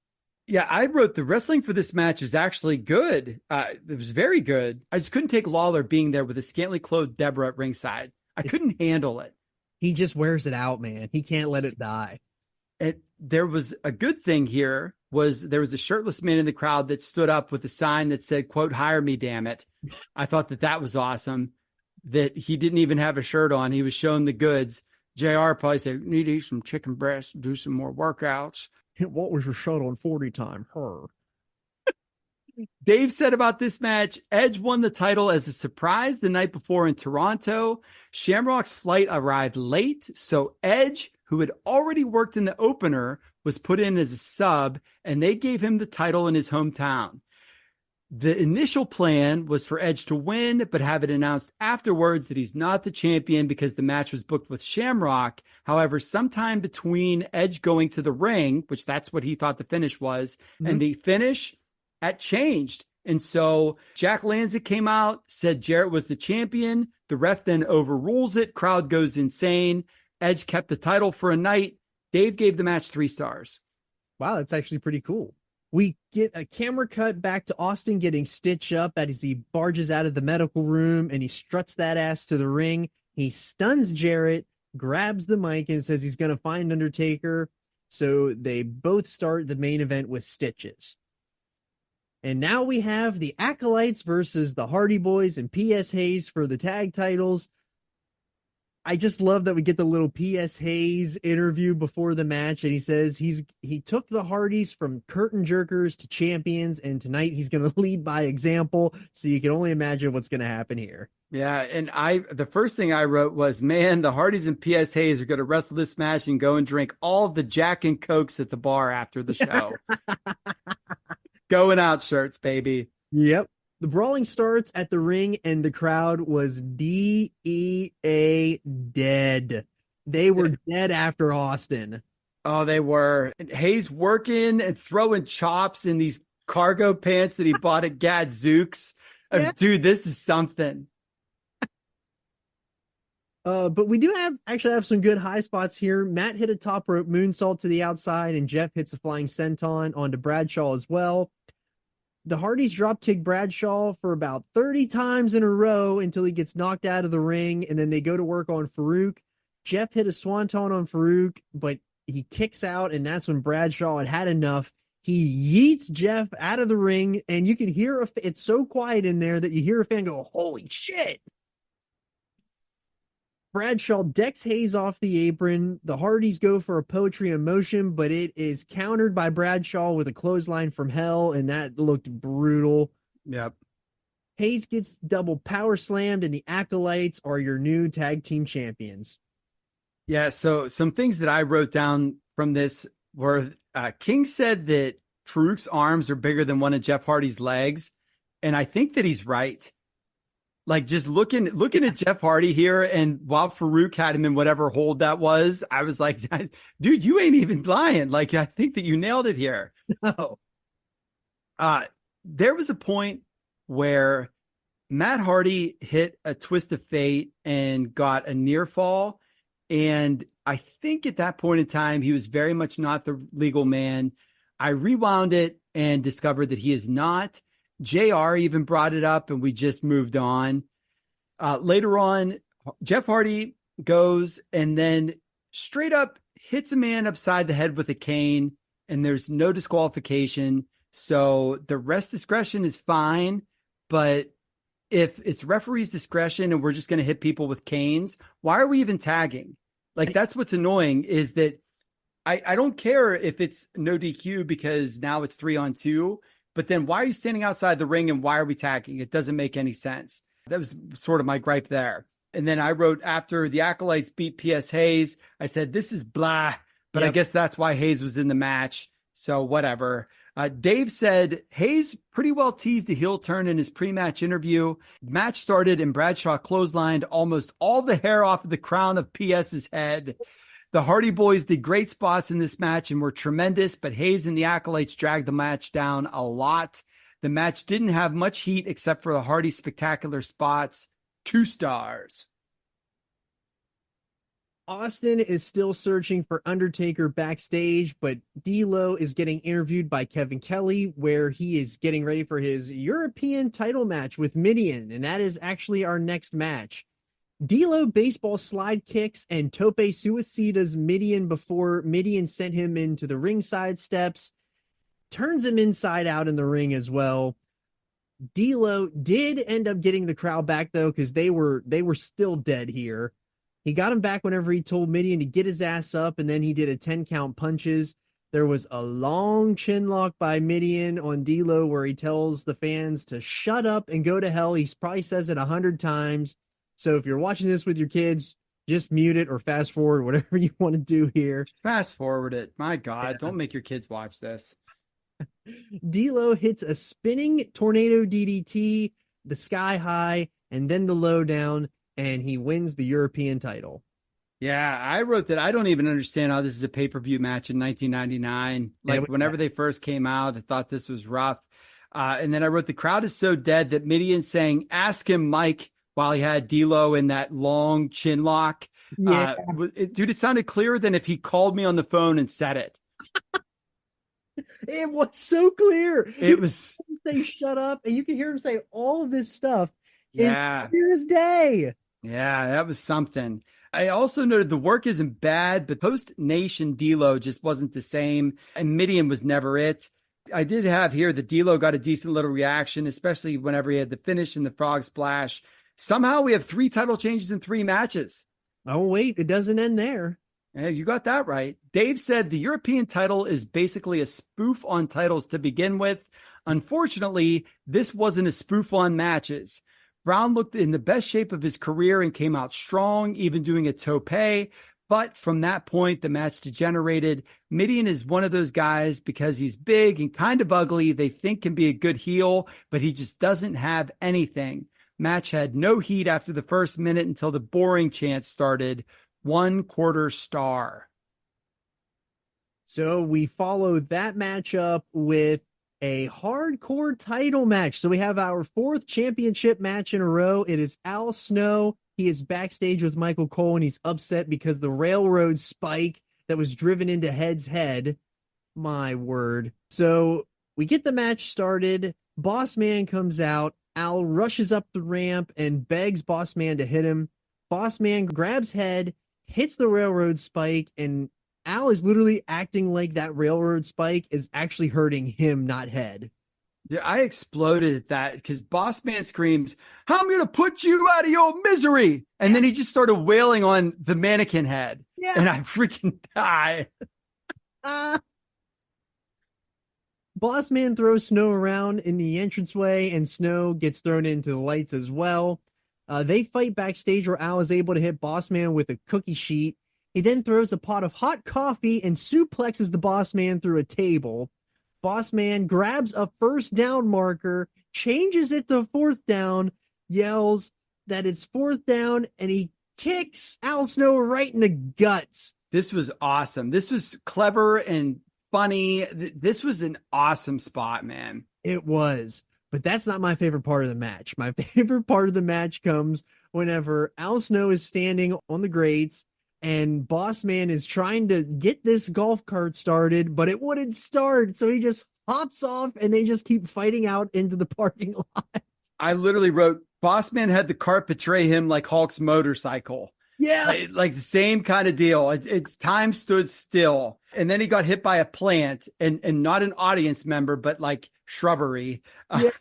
Yeah, I wrote the wrestling for this match was actually good. It was very good. I just couldn't take Lawler being there with a scantily clothed Deborah at ringside. I couldn't handle it. He just wears it out, man. He can't let it die. There was a good thing here. There was a shirtless man in the crowd that stood up with a sign that said, quote, "Hire me, damn it." I thought that was awesome, that he didn't even have a shirt on. He was showing the goods. JR probably said, "Need to eat some chicken breast, do some more workouts." What was your shot on 40 time? Her. Dave said about this match, Edge won the title as a surprise the night before in Toronto. Shamrock's flight arrived late, so Edge, who had already worked in the opener, was put in as a sub, and they gave him the title in his hometown. The initial plan was for Edge to win, but have it announced afterwards that he's not the champion because the match was booked with Shamrock. However, sometime between Edge going to the ring, which that's what he thought the finish was, and the finish, that changed. And so Jack Lanza came out, said Jarrett was the champion. The ref then overrules it. Crowd goes insane. Edge kept the title for a night. Dave gave the match 3 stars. Wow, that's actually pretty cool. We get a camera cut back to Austin getting stitched up as he barges out of the medical room and he struts that ass to the ring. He stuns Jarrett, grabs the mic and says he's going to find Undertaker. So they both start the main event with stitches. And now we have the Acolytes versus the Hardy Boys and P.S. Hayes for the tag titles. I just love that we get the little P.S. Hayes interview before the match, and he says he took the Hardys from curtain jerkers to champions, and tonight he's going to lead by example. So you can only imagine what's going to happen here. Yeah, and the first thing I wrote was, man, the Hardys and P.S. Hayes are going to wrestle this match and go and drink all the Jack and Cokes at the bar after the show. Going out shirts, baby. Yep. The brawling starts at the ring, and the crowd was DEA dead. They were dead after Austin. Oh, they were. And Hayes working and throwing chops in these cargo pants that he bought at Gadzooks. Yeah. Dude, this is something. But we do have some good high spots here. Matt hit a top rope moonsault to the outside, and Jeff hits a flying senton onto Bradshaw as well. The Hardys drop kick Bradshaw for about 30 times in a row until he gets knocked out of the ring, and then they go to work on Farouk. Jeff hit a swanton on Farouk, but he kicks out, and that's when Bradshaw had enough. He yeets Jeff out of the ring, and you can hear it's so quiet in there that you hear a fan go, "Holy shit!" Bradshaw decks Hayes off the apron. The Hardys go for a poetry in motion, but it is countered by Bradshaw with a clothesline from hell, and that looked brutal. Yep. Hayes gets double power slammed, and the Acolytes are your new tag team champions. Yeah, so some things that I wrote down from this were King said that Farouk's arms are bigger than one of Jeff Hardy's legs, and I think that he's right. Like, just looking at Jeff Hardy here, and while Farouk had him in whatever hold that was, I was like, dude, you ain't even lying. Like, I think that you nailed it here. No. There was a point where Matt Hardy hit a twist of fate and got a near fall. And I think at that point in time, he was very much not the legal man. I rewound it and discovered that he is not. JR even brought it up, and we just moved on. Later on, Jeff Hardy goes and then straight up hits a man upside the head with a cane, and there's no disqualification. So the rest discretion is fine, but if it's referee's discretion and we're just going to hit people with canes, why are we even tagging? Like, that's what's annoying, is that I don't care if it's no DQ because now it's 3-on-2. But then why are you standing outside the ring and why are we tagging? It doesn't make any sense. That was sort of my gripe there. And then I wrote, after the Acolytes beat P.S. Hayes, I said, this is blah, but I guess that's why Hayes was in the match. So whatever. Dave said Hayes pretty well teased the heel turn in his pre-match interview. Match started and Bradshaw clotheslined almost all the hair off of the crown of P.S.'s head. The Hardy Boys did great spots in this match and were tremendous, but Hayes and the Acolytes dragged the match down a lot. The match didn't have much heat except for the Hardy spectacular spots. 2 stars. Austin is still searching for Undertaker backstage, but D'Lo is getting interviewed by Kevin Kelly, where he is getting ready for his European title match with Mideon, and that is actually our next match. D'Lo baseball slide kicks and tope suicidas Mideon before Mideon sent him into the ringside steps, turns him inside out in the ring as well. D'Lo did end up getting the crowd back though, because they were still dead here. He got him back whenever he told Mideon to get his ass up, and then he did a 10 count punches. There was a long chin lock by Mideon on D'Lo where he tells the fans to shut up and go to hell. He probably says it 100 times. So if you're watching this with your kids, just mute it or fast forward, whatever you want to do here. Fast forward it. My God, Don't make your kids watch this. D'Lo hits a spinning tornado DDT, the sky high, and then the low down, and he wins the European title. Yeah, I wrote that I don't even understand how this is a pay-per-view match in 1999. Like whenever they first came out, I thought this was rough. And then I wrote the crowd is so dead that Midian saying, ask him, Mike, while he had D'Lo in that long chin lock. Yeah. Dude, it sounded clearer than if he called me on the phone and said it. It was so clear. It was say shut up, and you can hear him say all of this stuff. Yeah. Is clear as day. Yeah, that was something. I also noted the work isn't bad, but post-Nation D'Lo just wasn't the same, and Midian was never it. I did have here that D'Lo got a decent little reaction, especially whenever he had the finish and the frog splash. Somehow we have 3 title changes in 3 matches. Oh, wait, it doesn't end there. Yeah, you got that right. Dave said the European title is basically a spoof on titles to begin with. Unfortunately, this wasn't a spoof on matches. Brown looked in the best shape of his career and came out strong, even doing a tope. But from that point, the match degenerated. Midian is one of those guys because he's big and kind of ugly. They think can be a good heel, but he just doesn't have anything. Match had no heat after the first minute until the boring chant started. 1/4 star. So we follow that matchup with a hardcore title match. So we have our 4th championship match in a row. It is Al Snow. He is backstage with Michael Cole, and he's upset because the railroad spike that was driven into Head's head. My word. So we get the match started. Boss Man comes out. Al rushes up the ramp and begs Boss Man to hit him. Boss Man grabs Head, hits the railroad spike, and Al is literally acting like that railroad spike is actually hurting him, not Head. Yeah, I exploded at that because Boss Man screams, I'm going to put you out of your misery. And then he just started wailing on the mannequin head. Yeah. And I freaking died. Boss Man throws Snow around in the entranceway, and Snow gets thrown into the lights as well. They fight backstage where Al is able to hit Boss Man with a cookie sheet. He then throws a pot of hot coffee and suplexes the Boss Man through a table. Boss Man grabs a first down marker, changes it to 4th down, yells that it's 4th down, and he kicks Al Snow right in the guts. This was awesome. This was clever and funny. This was an awesome spot, man. It was. But that's not my favorite part of the match. My favorite part of the match comes whenever Al Snow is standing on the grates and Boss Man is trying to get this golf cart started, but it wouldn't start. So he just hops off and they just keep fighting out into the parking lot. I literally wrote, Boss Man had the cart betray him like Hulk's motorcycle. Yeah. Like the same kind of deal. It's time stood still. And then he got hit by a plant and not an audience member, but like shrubbery. Yeah.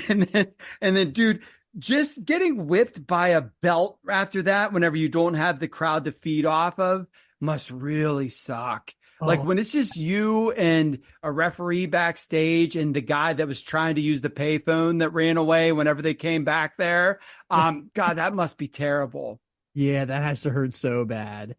And then, dude, just getting whipped by a belt after that, whenever you don't have the crowd to feed off of, must really suck. Like when it's just you and a referee backstage and the guy that was trying to use the payphone that ran away whenever they came back there. God, that must be terrible. Yeah, that has to hurt so bad.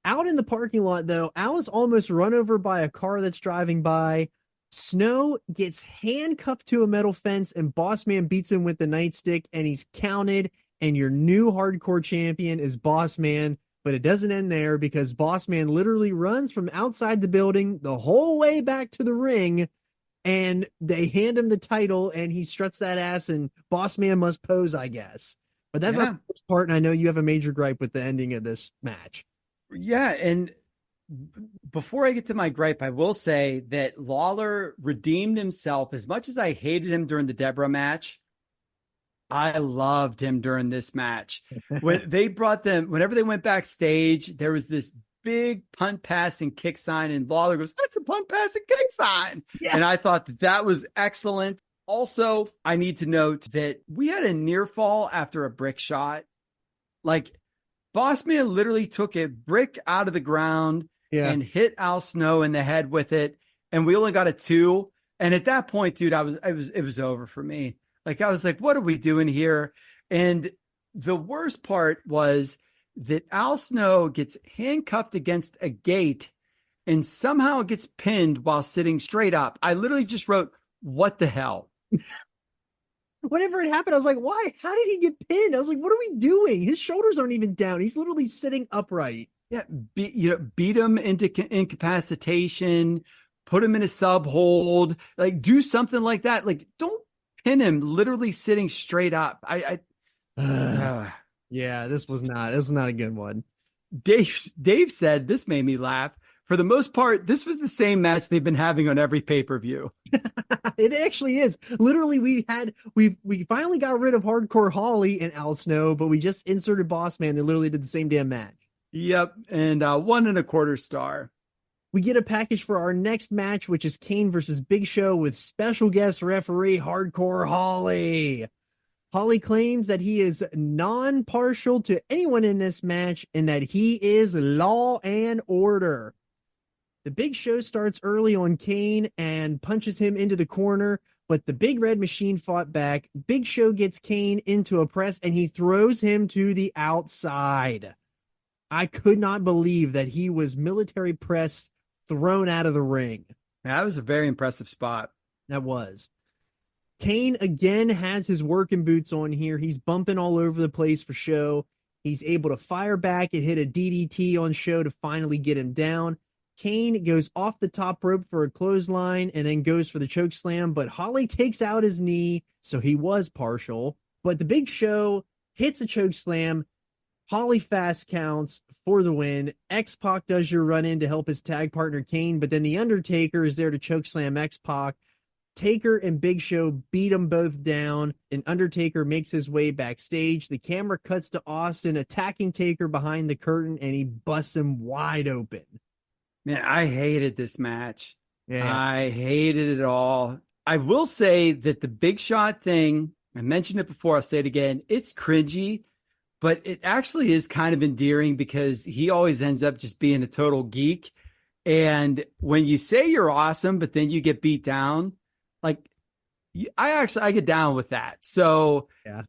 Out in the parking lot, though, Al is almost run over by a car that's driving by. Snow gets handcuffed to a metal fence, and Boss Man beats him with the nightstick, and he's counted, and your new hardcore champion is Boss Man. But it doesn't end there because Boss Man literally runs from outside the building the whole way back to the ring, and they hand him the title, and he struts that ass, and Boss Man must pose, I guess. But that's not the first part, and I know you have a major gripe with the ending of this match. Yeah, and before I get to my gripe, I will say that Lawler redeemed himself. As much as I hated him during the Deborah match, I loved him during this match. When they brought them, whenever they went backstage, there was this big punt, pass, and kick sign, and Lawler goes, that's a punt, pass, and kick sign. Yeah. And I thought that was excellent. Also, I need to note that we had a near fall after a brick shot. Like, Boss Man literally took a brick out of the ground and hit Al Snow in the head with it, and we only got a 2. And at that point, dude, it was over for me. Like, I was like, what are we doing here? And the worst part was that Al Snow gets handcuffed against a gate, and somehow gets pinned while sitting straight up. I literally just wrote, what the hell? Whenever it happened, I was like, why? How did he get pinned? I was like, what are we doing? His shoulders aren't even down. He's literally sitting upright. Yeah, beat him into incapacitation, put him in a sub hold, like do something like that. Like, don't pin him literally sitting straight up. Yeah, this was not a good one. Dave said, this made me laugh. For the most part, this was the same match they've been having on every pay-per-view. It actually is. Literally, we finally got rid of Hardcore Holly and Al Snow, but we just inserted Boss Man. They literally did the same damn match. Yep, and 1.25 stars. We get a package for our next match, which is Kane versus Big Show with special guest referee Hardcore Holly. Holly claims that he is non-partial to anyone in this match and that he is law and order. The Big Show starts early on Kane and punches him into the corner, but the Big Red Machine fought back. Big Show gets Kane into a press and he throws him to the outside. I could not believe that he was military pressed, thrown out of the ring. That was a very impressive spot. That was. Kane again has his working boots on here. He's bumping all over the place for Show. He's able to fire back and hit a DDT on Show to finally get him down. Kane goes off the top rope for a clothesline and then goes for the choke slam, but Holly takes out his knee, so he was partial. But the Big Show hits a choke slam. Holly fast counts for the win. X-Pac does your run in to help his tag partner Kane, but then the Undertaker is there to choke slam X-Pac. Taker and Big Show beat them both down, and Undertaker makes his way backstage. The camera cuts to Austin attacking Taker behind the curtain, and he busts him wide open. Man, I hated this match. Yeah. I hated it all. I will say that the Big Shot thing, I mentioned it before, I'll say it again, it's cringy, but it actually is kind of endearing because he always ends up just being a total geek. And when you say you're awesome, but then you get beat down, like I get down with that. So yeah,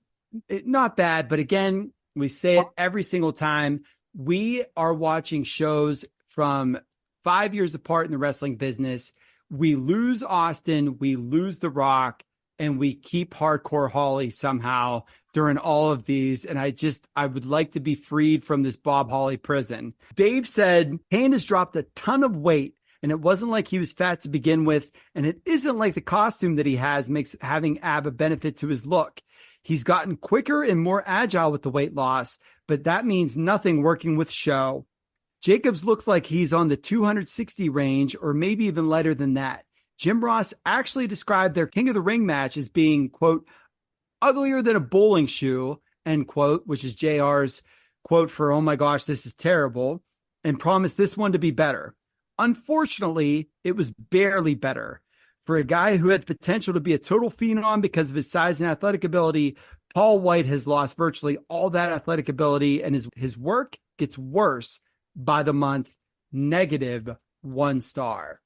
not bad. But again, we say it every single time. We are watching shows from 5 years apart in the wrestling business. We lose Austin, we lose The Rock, and we keep Hardcore Holly somehow during all of these. And I would like to be freed from this Bob Holly prison. Dave said, Kane has dropped a ton of weight, and it wasn't like he was fat to begin with. And it isn't like the costume that he has makes having ab a benefit to his look. He's gotten quicker and more agile with the weight loss, but that means nothing working with Show. Jacobs looks like he's on the 260 range or maybe even lighter than that. Jim Ross actually described their King of the Ring match as being, quote, uglier than a bowling shoe, end quote, which is JR's quote for, oh my gosh, this is terrible, and promised this one to be better. Unfortunately, it was barely better. For a guy who had potential to be a total phenom because of his size and athletic ability, Paul White has lost virtually all that athletic ability, and his work gets worse by the month. -1 star.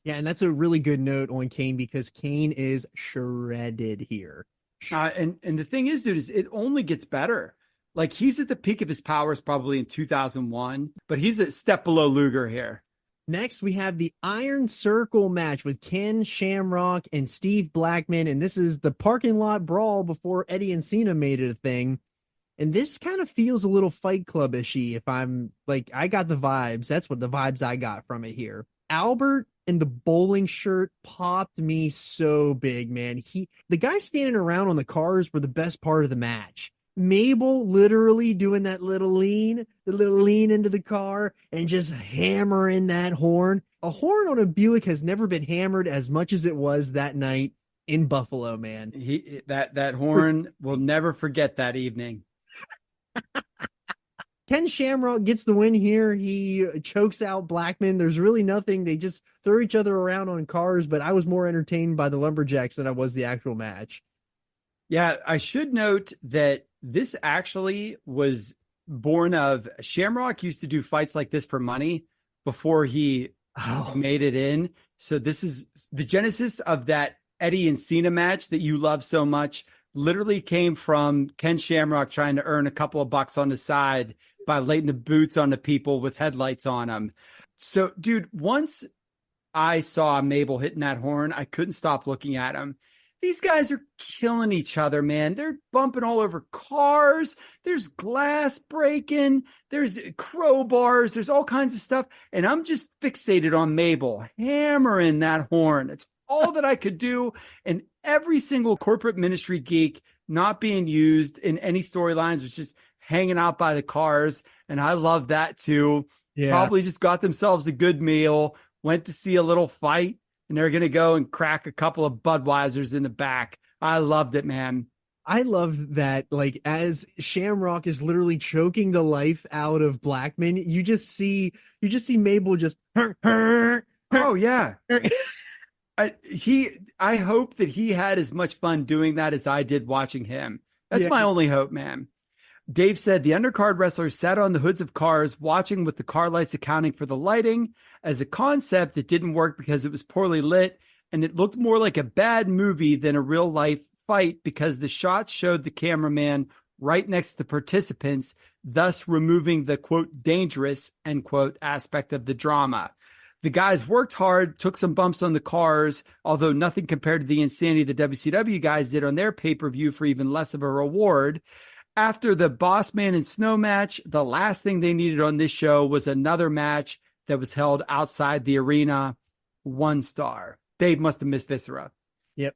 Yeah, and that's a really good note on Kane because Kane is shredded here. And the thing is, dude, is it only gets better. Like, he's at the peak of his powers probably in 2001, but he's a step below Luger here. Next, we have the Iron Circle match with Ken Shamrock and Steve Blackman, and this is the parking lot brawl before Eddie and Cena made it a thing. And this kind of feels a little Fight Club-ishy if I'm like, I got the vibes. That's what the vibes I got from it here. Albert in the bowling shirt popped me so big, man. The guys standing around on the cars were the best part of the match. Mabel literally doing that little lean into the car and just hammering that horn. A horn on a Buick has never been hammered as much as it was that night in Buffalo, man. That horn will never forget that evening. Ken Shamrock gets the win here. He chokes out Blackman. There's really nothing. They just throw each other around on cars, but I was more entertained by the Lumberjacks than I was the actual match. Yeah, I should note that this actually was born of Shamrock used to do fights like this for money before he made it in. So this is the genesis of that Eddie and Cena match that you love so much. Literally came from Ken Shamrock trying to earn a couple of bucks on the side by lighting the boots on the people with headlights on them. So, dude, once I saw Mabel hitting that horn, I couldn't stop looking at him. These guys are killing each other, man. They're bumping all over cars. There's glass breaking. There's crowbars. There's all kinds of stuff. And I'm just fixated on Mabel hammering that horn. It's all that I could do. And every single corporate ministry geek not being used in any storylines was just hanging out by the cars. And I love that too. Yeah. Probably just got themselves a good meal, went to see a little fight, and they're going to go and crack a couple of Budweisers in the back. I loved it, man. I love that, like, as Shamrock is literally choking the life out of Blackman, you just see Mabel just Oh yeah. I hope that he had as much fun doing that as I did watching him. That's my only hope, man. Dave said the undercard wrestlers sat on the hoods of cars watching with the car lights accounting for the lighting. As a concept, it didn't work because it was poorly lit, and it looked more like a bad movie than a real life fight because the shots showed the cameraman right next to the participants, thus removing the quote dangerous end quote aspect of the drama. The guys worked hard, took some bumps on the cars, although nothing compared to the insanity the WCW guys did on their pay-per-view for even less of a reward. After the Boss Man and Snow match, the last thing they needed on this show was another match that was held outside the arena. 1 star. Dave must have missed Viscera. Yep.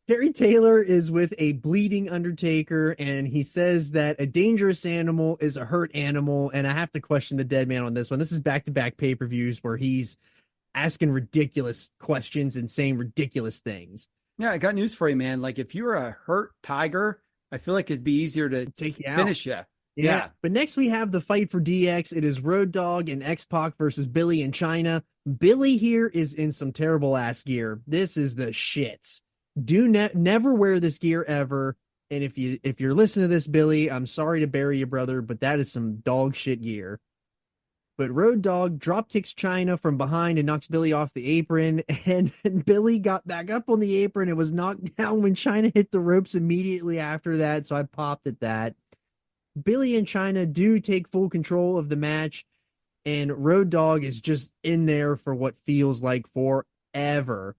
Terry Taylor is with a bleeding Undertaker, and he says that a dangerous animal is a hurt animal, and I have to question the dead man on this one. This is back-to-back pay-per-views where he's asking ridiculous questions and saying ridiculous things. Yeah, I got news for you, man. Like, if you're a hurt tiger, I feel like it'd be easier to take you finish you. Yeah. But next we have the fight for DX. It is Road Dogg and X-Pac versus Billy and China. Billy here is in some terrible ass gear. This is the shits. Never wear this gear ever. And if you're listening to this, Billy, I'm sorry to bury you, brother, but that is some dog shit gear. But Road Dogg drop kicks China from behind and knocks Billy off the apron. And Billy got back up on the apron and was knocked down when China hit the ropes immediately after that. So I popped at that. Billy and China do take full control of the match. And Road Dogg is just in there for what feels like forever.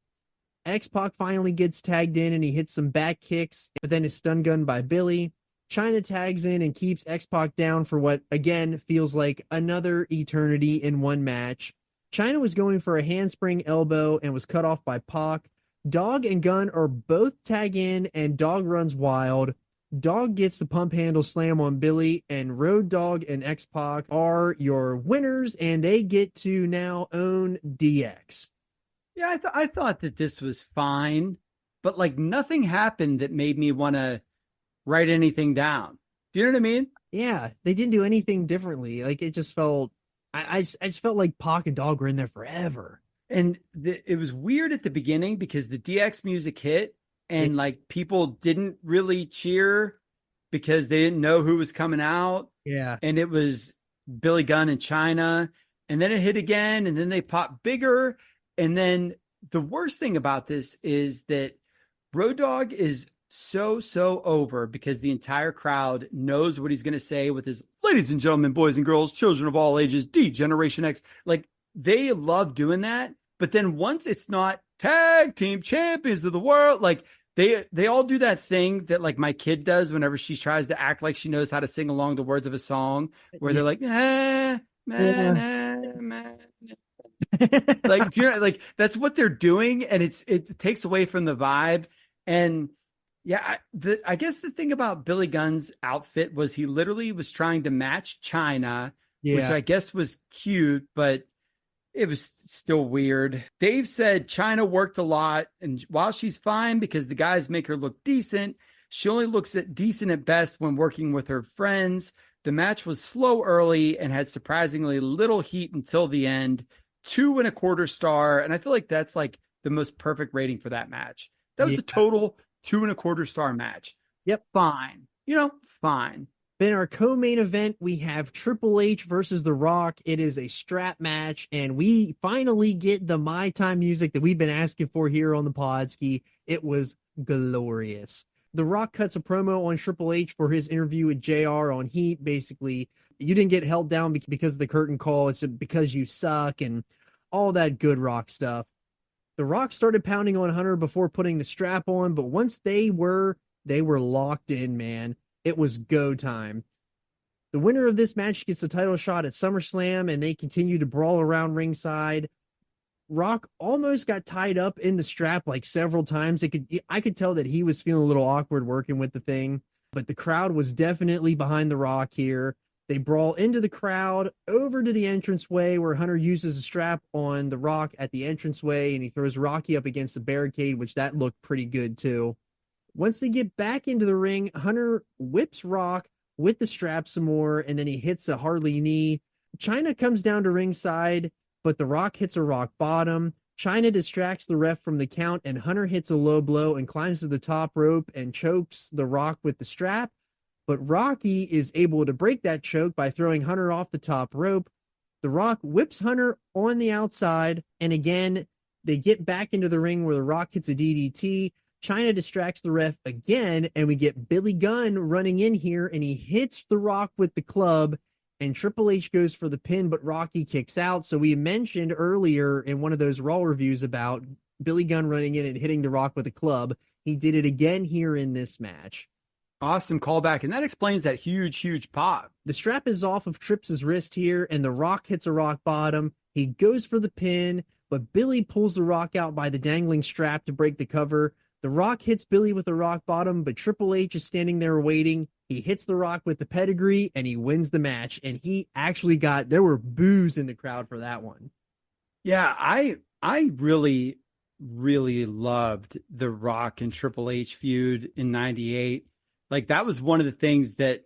X-Pac finally gets tagged in and he hits some back kicks, but then is stun gunned by Billy. China tags in and keeps X-Pac down for what, again, feels like another eternity in one match. China was going for a handspring elbow and was cut off by Pac. Dog and Gunn are both tag in and Dog runs wild. Dog gets the pump handle slam on Billy, and Road Dogg and X-Pac are your winners, and they get to now own DX. Yeah, I thought that this was fine, but like nothing happened that made me want to write anything down. Do you know what I mean? Yeah, they didn't do anything differently. Like it just felt, I just felt like Pac and Dog were in there forever. And it was weird at the beginning because the DX music hit and like people didn't really cheer because they didn't know who was coming out. Yeah. And it was Billy Gunn and China. And then it hit again and then they popped bigger. And then the worst thing about this is that Road Dogg is so over because the entire crowd knows what he's going to say with his ladies and gentlemen, boys and girls, children of all ages, D Generation X. Like they love doing that. But then once it's not tag team champions of the world, like they all do that thing that like my kid does whenever she tries to act like she knows how to sing along the words of a song where they're like, like, do you know, like that's what they're doing. And it takes away from the vibe. And yeah, I guess the thing about Billy Gunn's outfit was he literally was trying to match China, which I guess was cute, but it was still weird. Dave said China worked a lot, and while she's fine because the guys make her look decent, she only looks decent at best when working with her friends. The match was slow early and had surprisingly little heat until the end. 2.25 stars, and I feel like that's like the most perfect rating for that match. That was a total 2.25 star match. Yep. Fine. Fine. In our co-main event, we have Triple H versus The Rock. It is a strap match, and we finally get the My Time music that we've been asking for here on the Podski. It was glorious. The Rock cuts a promo on Triple H for his interview with JR on Heat, basically you didn't get held down because of the curtain call. It's because you suck and all that good Rock stuff. The Rock started pounding on Hunter before putting the strap on, but once they were locked in, man. It was go time. The winner of this match gets the title shot at SummerSlam, and they continue to brawl around ringside. Rock almost got tied up in the strap like several times. I could tell that he was feeling a little awkward working with the thing, but the crowd was definitely behind the Rock here. They brawl into the crowd over to the entranceway where Hunter uses a strap on the Rock at the entranceway, and he throws Rocky up against the barricade, which that looked pretty good too. Once they get back into the ring, Hunter whips Rock with the strap some more, and then he hits a Harley knee. China comes down to ringside, but the Rock hits a rock bottom. China distracts the ref from the count, and Hunter hits a low blow and climbs to the top rope and chokes the Rock with the strap. But Rocky is able to break that choke by throwing Hunter off the top rope. The Rock whips Hunter on the outside, and again, they get back into the ring where the Rock hits a DDT. China distracts the ref again, and we get Billy Gunn running in here, and he hits the Rock with the club, and Triple H goes for the pin, but Rocky kicks out. So we mentioned earlier in one of those Raw reviews about Billy Gunn running in and hitting the Rock with a club. He did it again here in this match. Awesome callback, and that explains that huge pop. The strap is off of Trips' wrist here, and the Rock hits a rock bottom. He goes for the pin, but Billy pulls the Rock out by the dangling strap to break the cover. The Rock hits Billy with a rock bottom, but Triple H is standing there waiting. He hits the Rock with the pedigree, and he wins the match. And he actually there were boos in the crowd for that one. Yeah, I really loved the Rock and Triple H feud in 98. Like, that was one of the things that,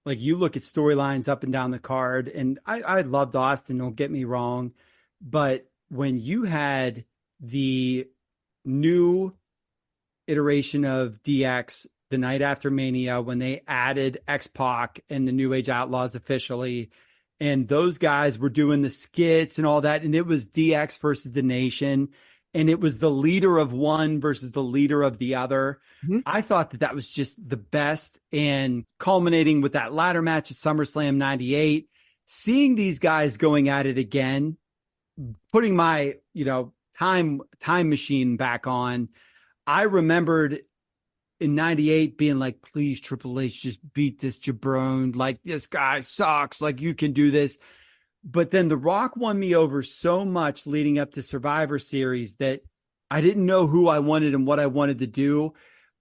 like, you look at storylines up and down the card, and I loved Austin, don't get me wrong. But when you had the new iteration of DX the night after Mania, when they added X-Pac and the New Age Outlaws officially, and those guys were doing the skits and all that, and it was DX versus the Nation, and it was the leader of one versus the leader of the other. Mm-hmm. I thought that was just the best, and culminating with that ladder match at SummerSlam 98, seeing these guys going at it again, putting my, time machine back on. I remembered in 98 being like, please, Triple H, just beat this jabron. Like, this guy sucks. Like, you can do this. But then The Rock won me over so much leading up to Survivor Series that I didn't know who I wanted and what I wanted to do.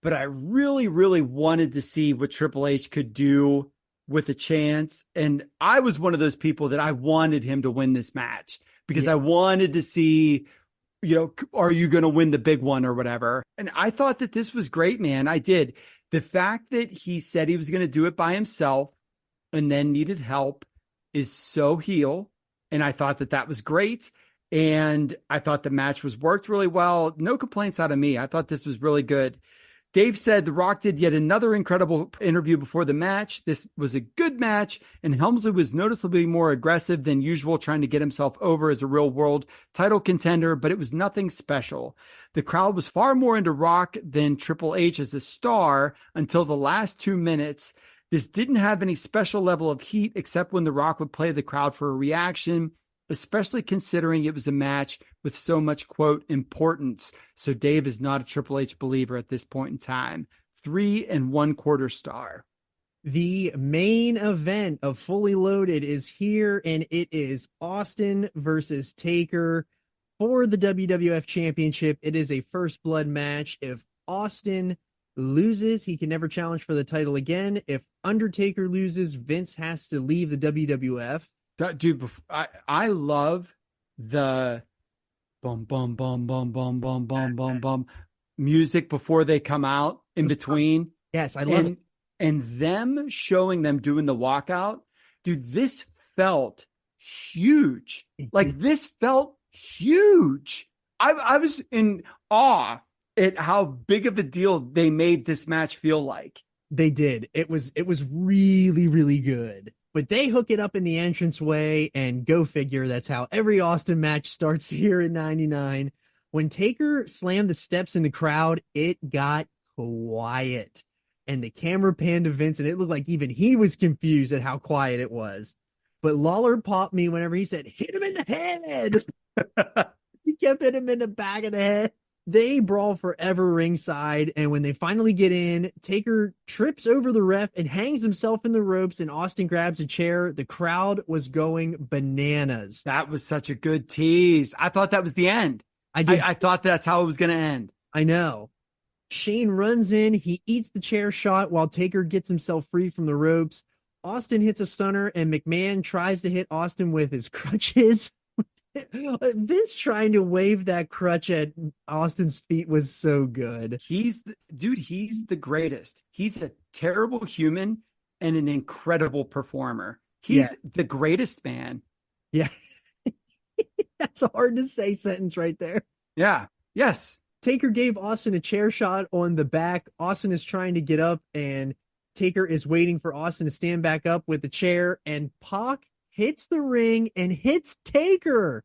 But I really wanted to see what Triple H could do with a chance. And I was one of those people that I wanted him to win this match because I wanted to see, are you going to win the big one or whatever? And I thought that this was great, man. I did. The fact that he said he was going to do it by himself and then needed help is so heel. And I thought that was great. And I thought the match was worked really well. No complaints out of me. I thought this was really good. Dave said The Rock did yet another incredible interview before the match. This was a good match, and Helmsley was noticeably more aggressive than usual, trying to get himself over as a real world title contender, but it was nothing special. The crowd was far more into Rock than Triple H as a star until the last 2 minutes. This didn't have any special level of heat except when The Rock would play the crowd for a reaction, especially considering it was a match with so much, quote, importance. So Dave is not a Triple H believer at this point in time. 3 1/4 star. The main event of Fully Loaded is here, and it is Austin versus Taker for the WWF Championship. It is a first blood match. If Austin loses, he can never challenge for the title again. If Undertaker loses, Vince has to leave the WWF. Dude, I love the bum bum bum bum bum bum bum bum bum music before they come out in between. Yes, I love it. And them showing them doing the walkout. Dude, this felt huge. Like, this felt huge. I was in awe at how big of a deal they made this match feel like. They did. It was really good. But they hook it up in the entranceway, and go figure, that's how every Austin match starts here in 99. When Taker slammed the steps in the crowd, it got quiet. and the camera panned to Vince, and it looked like even he was confused at how quiet it was. But Lawler popped me whenever he said, hit him in the head. He kept hitting him in the back of the head. They brawl forever ringside, and when they finally get in, Taker trips over the ref and hangs himself in the ropes, and Austin grabs a chair. The crowd was going bananas. That was such a good tease. I thought that was the end. I thought that's how it was going to end. I know. Shane runs in. He eats the chair shot while Taker gets himself free from the ropes. Austin hits a stunner, and McMahon tries to hit Austin with his crutches. Vince trying to wave that crutch at Austin's feet was so good. He's the greatest. He's a terrible human and an incredible performer. He's the greatest, man. Yeah. That's a hard to say sentence right there. Yeah. Yes. Taker gave Austin a chair shot on the back. Austin is trying to get up, and Taker is waiting for Austin to stand back up with the chair, and Pac hits the ring and hits Taker.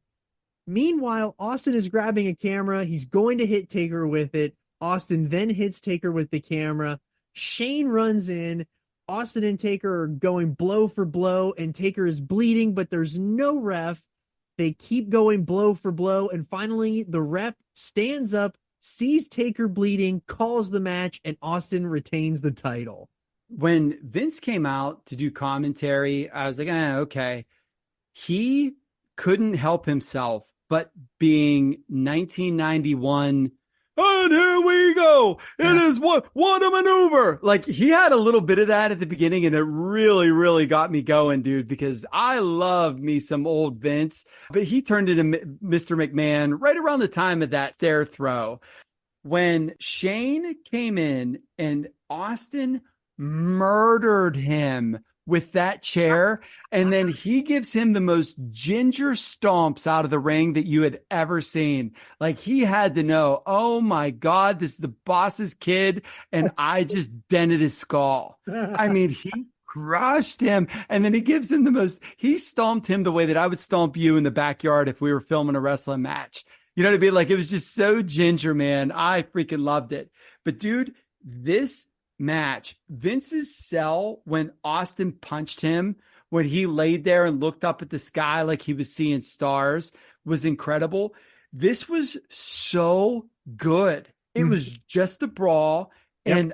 Meanwhile, Austin is grabbing a camera. He's going to hit Taker with it. Austin then hits Taker with the camera. Shane runs in. Austin and Taker are going blow for blow, and Taker is bleeding, but there's no ref. They keep going blow for blow, and finally the ref stands up, sees Taker bleeding, calls the match, and Austin retains the title. When Vince came out to do commentary, I was like, okay. He couldn't help himself but being 1991. And here we go. It is what a maneuver. Like, he had a little bit of that at the beginning, and it really, really got me going, dude, because I love me some old Vince. But he turned into Mr. McMahon right around the time of that stair throw. When Shane came in and Austin murdered him with that chair, and then he gives him the most ginger stomps out of the ring that you had ever seen. Like, he had to know, oh my God, this is the boss's kid, and I just dented his skull. I mean, he crushed him, and then he gives him he stomped him the way that I would stomp you in the backyard if we were filming a wrestling match. You know what I mean? Like, it was just so ginger, man. I freaking loved it. But dude, this match, Vince's sell when Austin punched him, when he laid there and looked up at the sky like he was seeing stars, was incredible. This was so good. It was just a brawl. Yep. And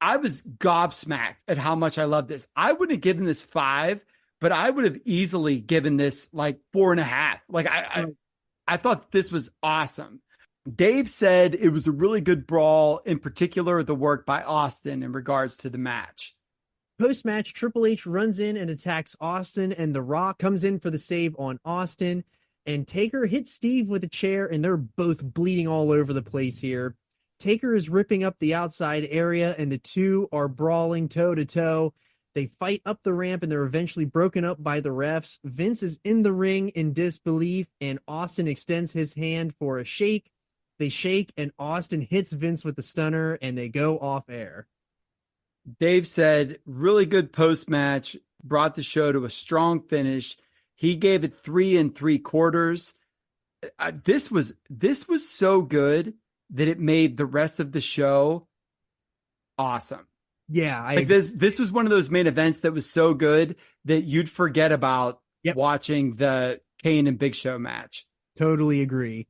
I was gobsmacked at how much I loved this. I wouldn't have given this 5, but I would have easily given this like 4.5. Like, I thought this was awesome. Dave said it was a really good brawl, in particular the work by Austin in regards to the match. Post-match, Triple H runs in and attacks Austin, and The Rock comes in for the save on Austin, and Taker hits Steve with a chair, and they're both bleeding all over the place here. Taker is ripping up the outside area, and the two are brawling toe-to-toe. They fight up the ramp, and they're eventually broken up by the refs. Vince is in the ring in disbelief, and Austin extends his hand for a shake. They shake, and Austin hits Vince with the stunner, and they go off air. Dave said, really good post-match, brought the show to a strong finish. He gave it 3 3/4. This was so good that it made the rest of the show awesome. Yeah. This was one of those main events that was so good that you'd forget about watching the Kane and Big Show match. Totally agree.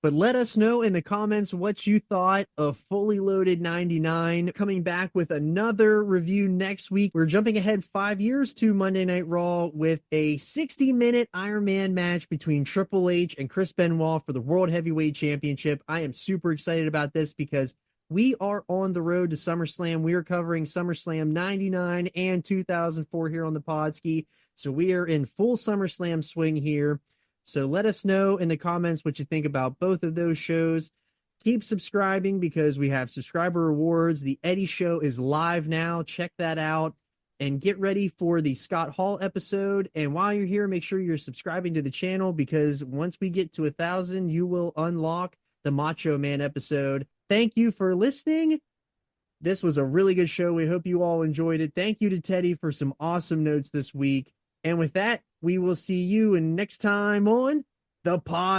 But let us know in the comments what you thought of Fully Loaded 99. Coming back with another review next week. We're jumping ahead 5 years to Monday Night Raw with a 60-minute Iron Man match between Triple H and Chris Benoit for the World Heavyweight Championship. I am super excited about this because we are on the road to SummerSlam. We are covering SummerSlam 99 and 2004 here on the Podski. So we are in full SummerSlam swing here. So let us know in the comments what you think about both of those shows. Keep subscribing because we have subscriber rewards. The Eddie Show is live now. Check that out. And get ready for the Scott Hall episode. And while you're here, make sure you're subscribing to the channel because once we get to 1,000, you will unlock the Macho Man episode. Thank you for listening. This was a really good show. We hope you all enjoyed it. Thank you to Teddy for some awesome notes this week. And with that, we will see you next time on the Podski.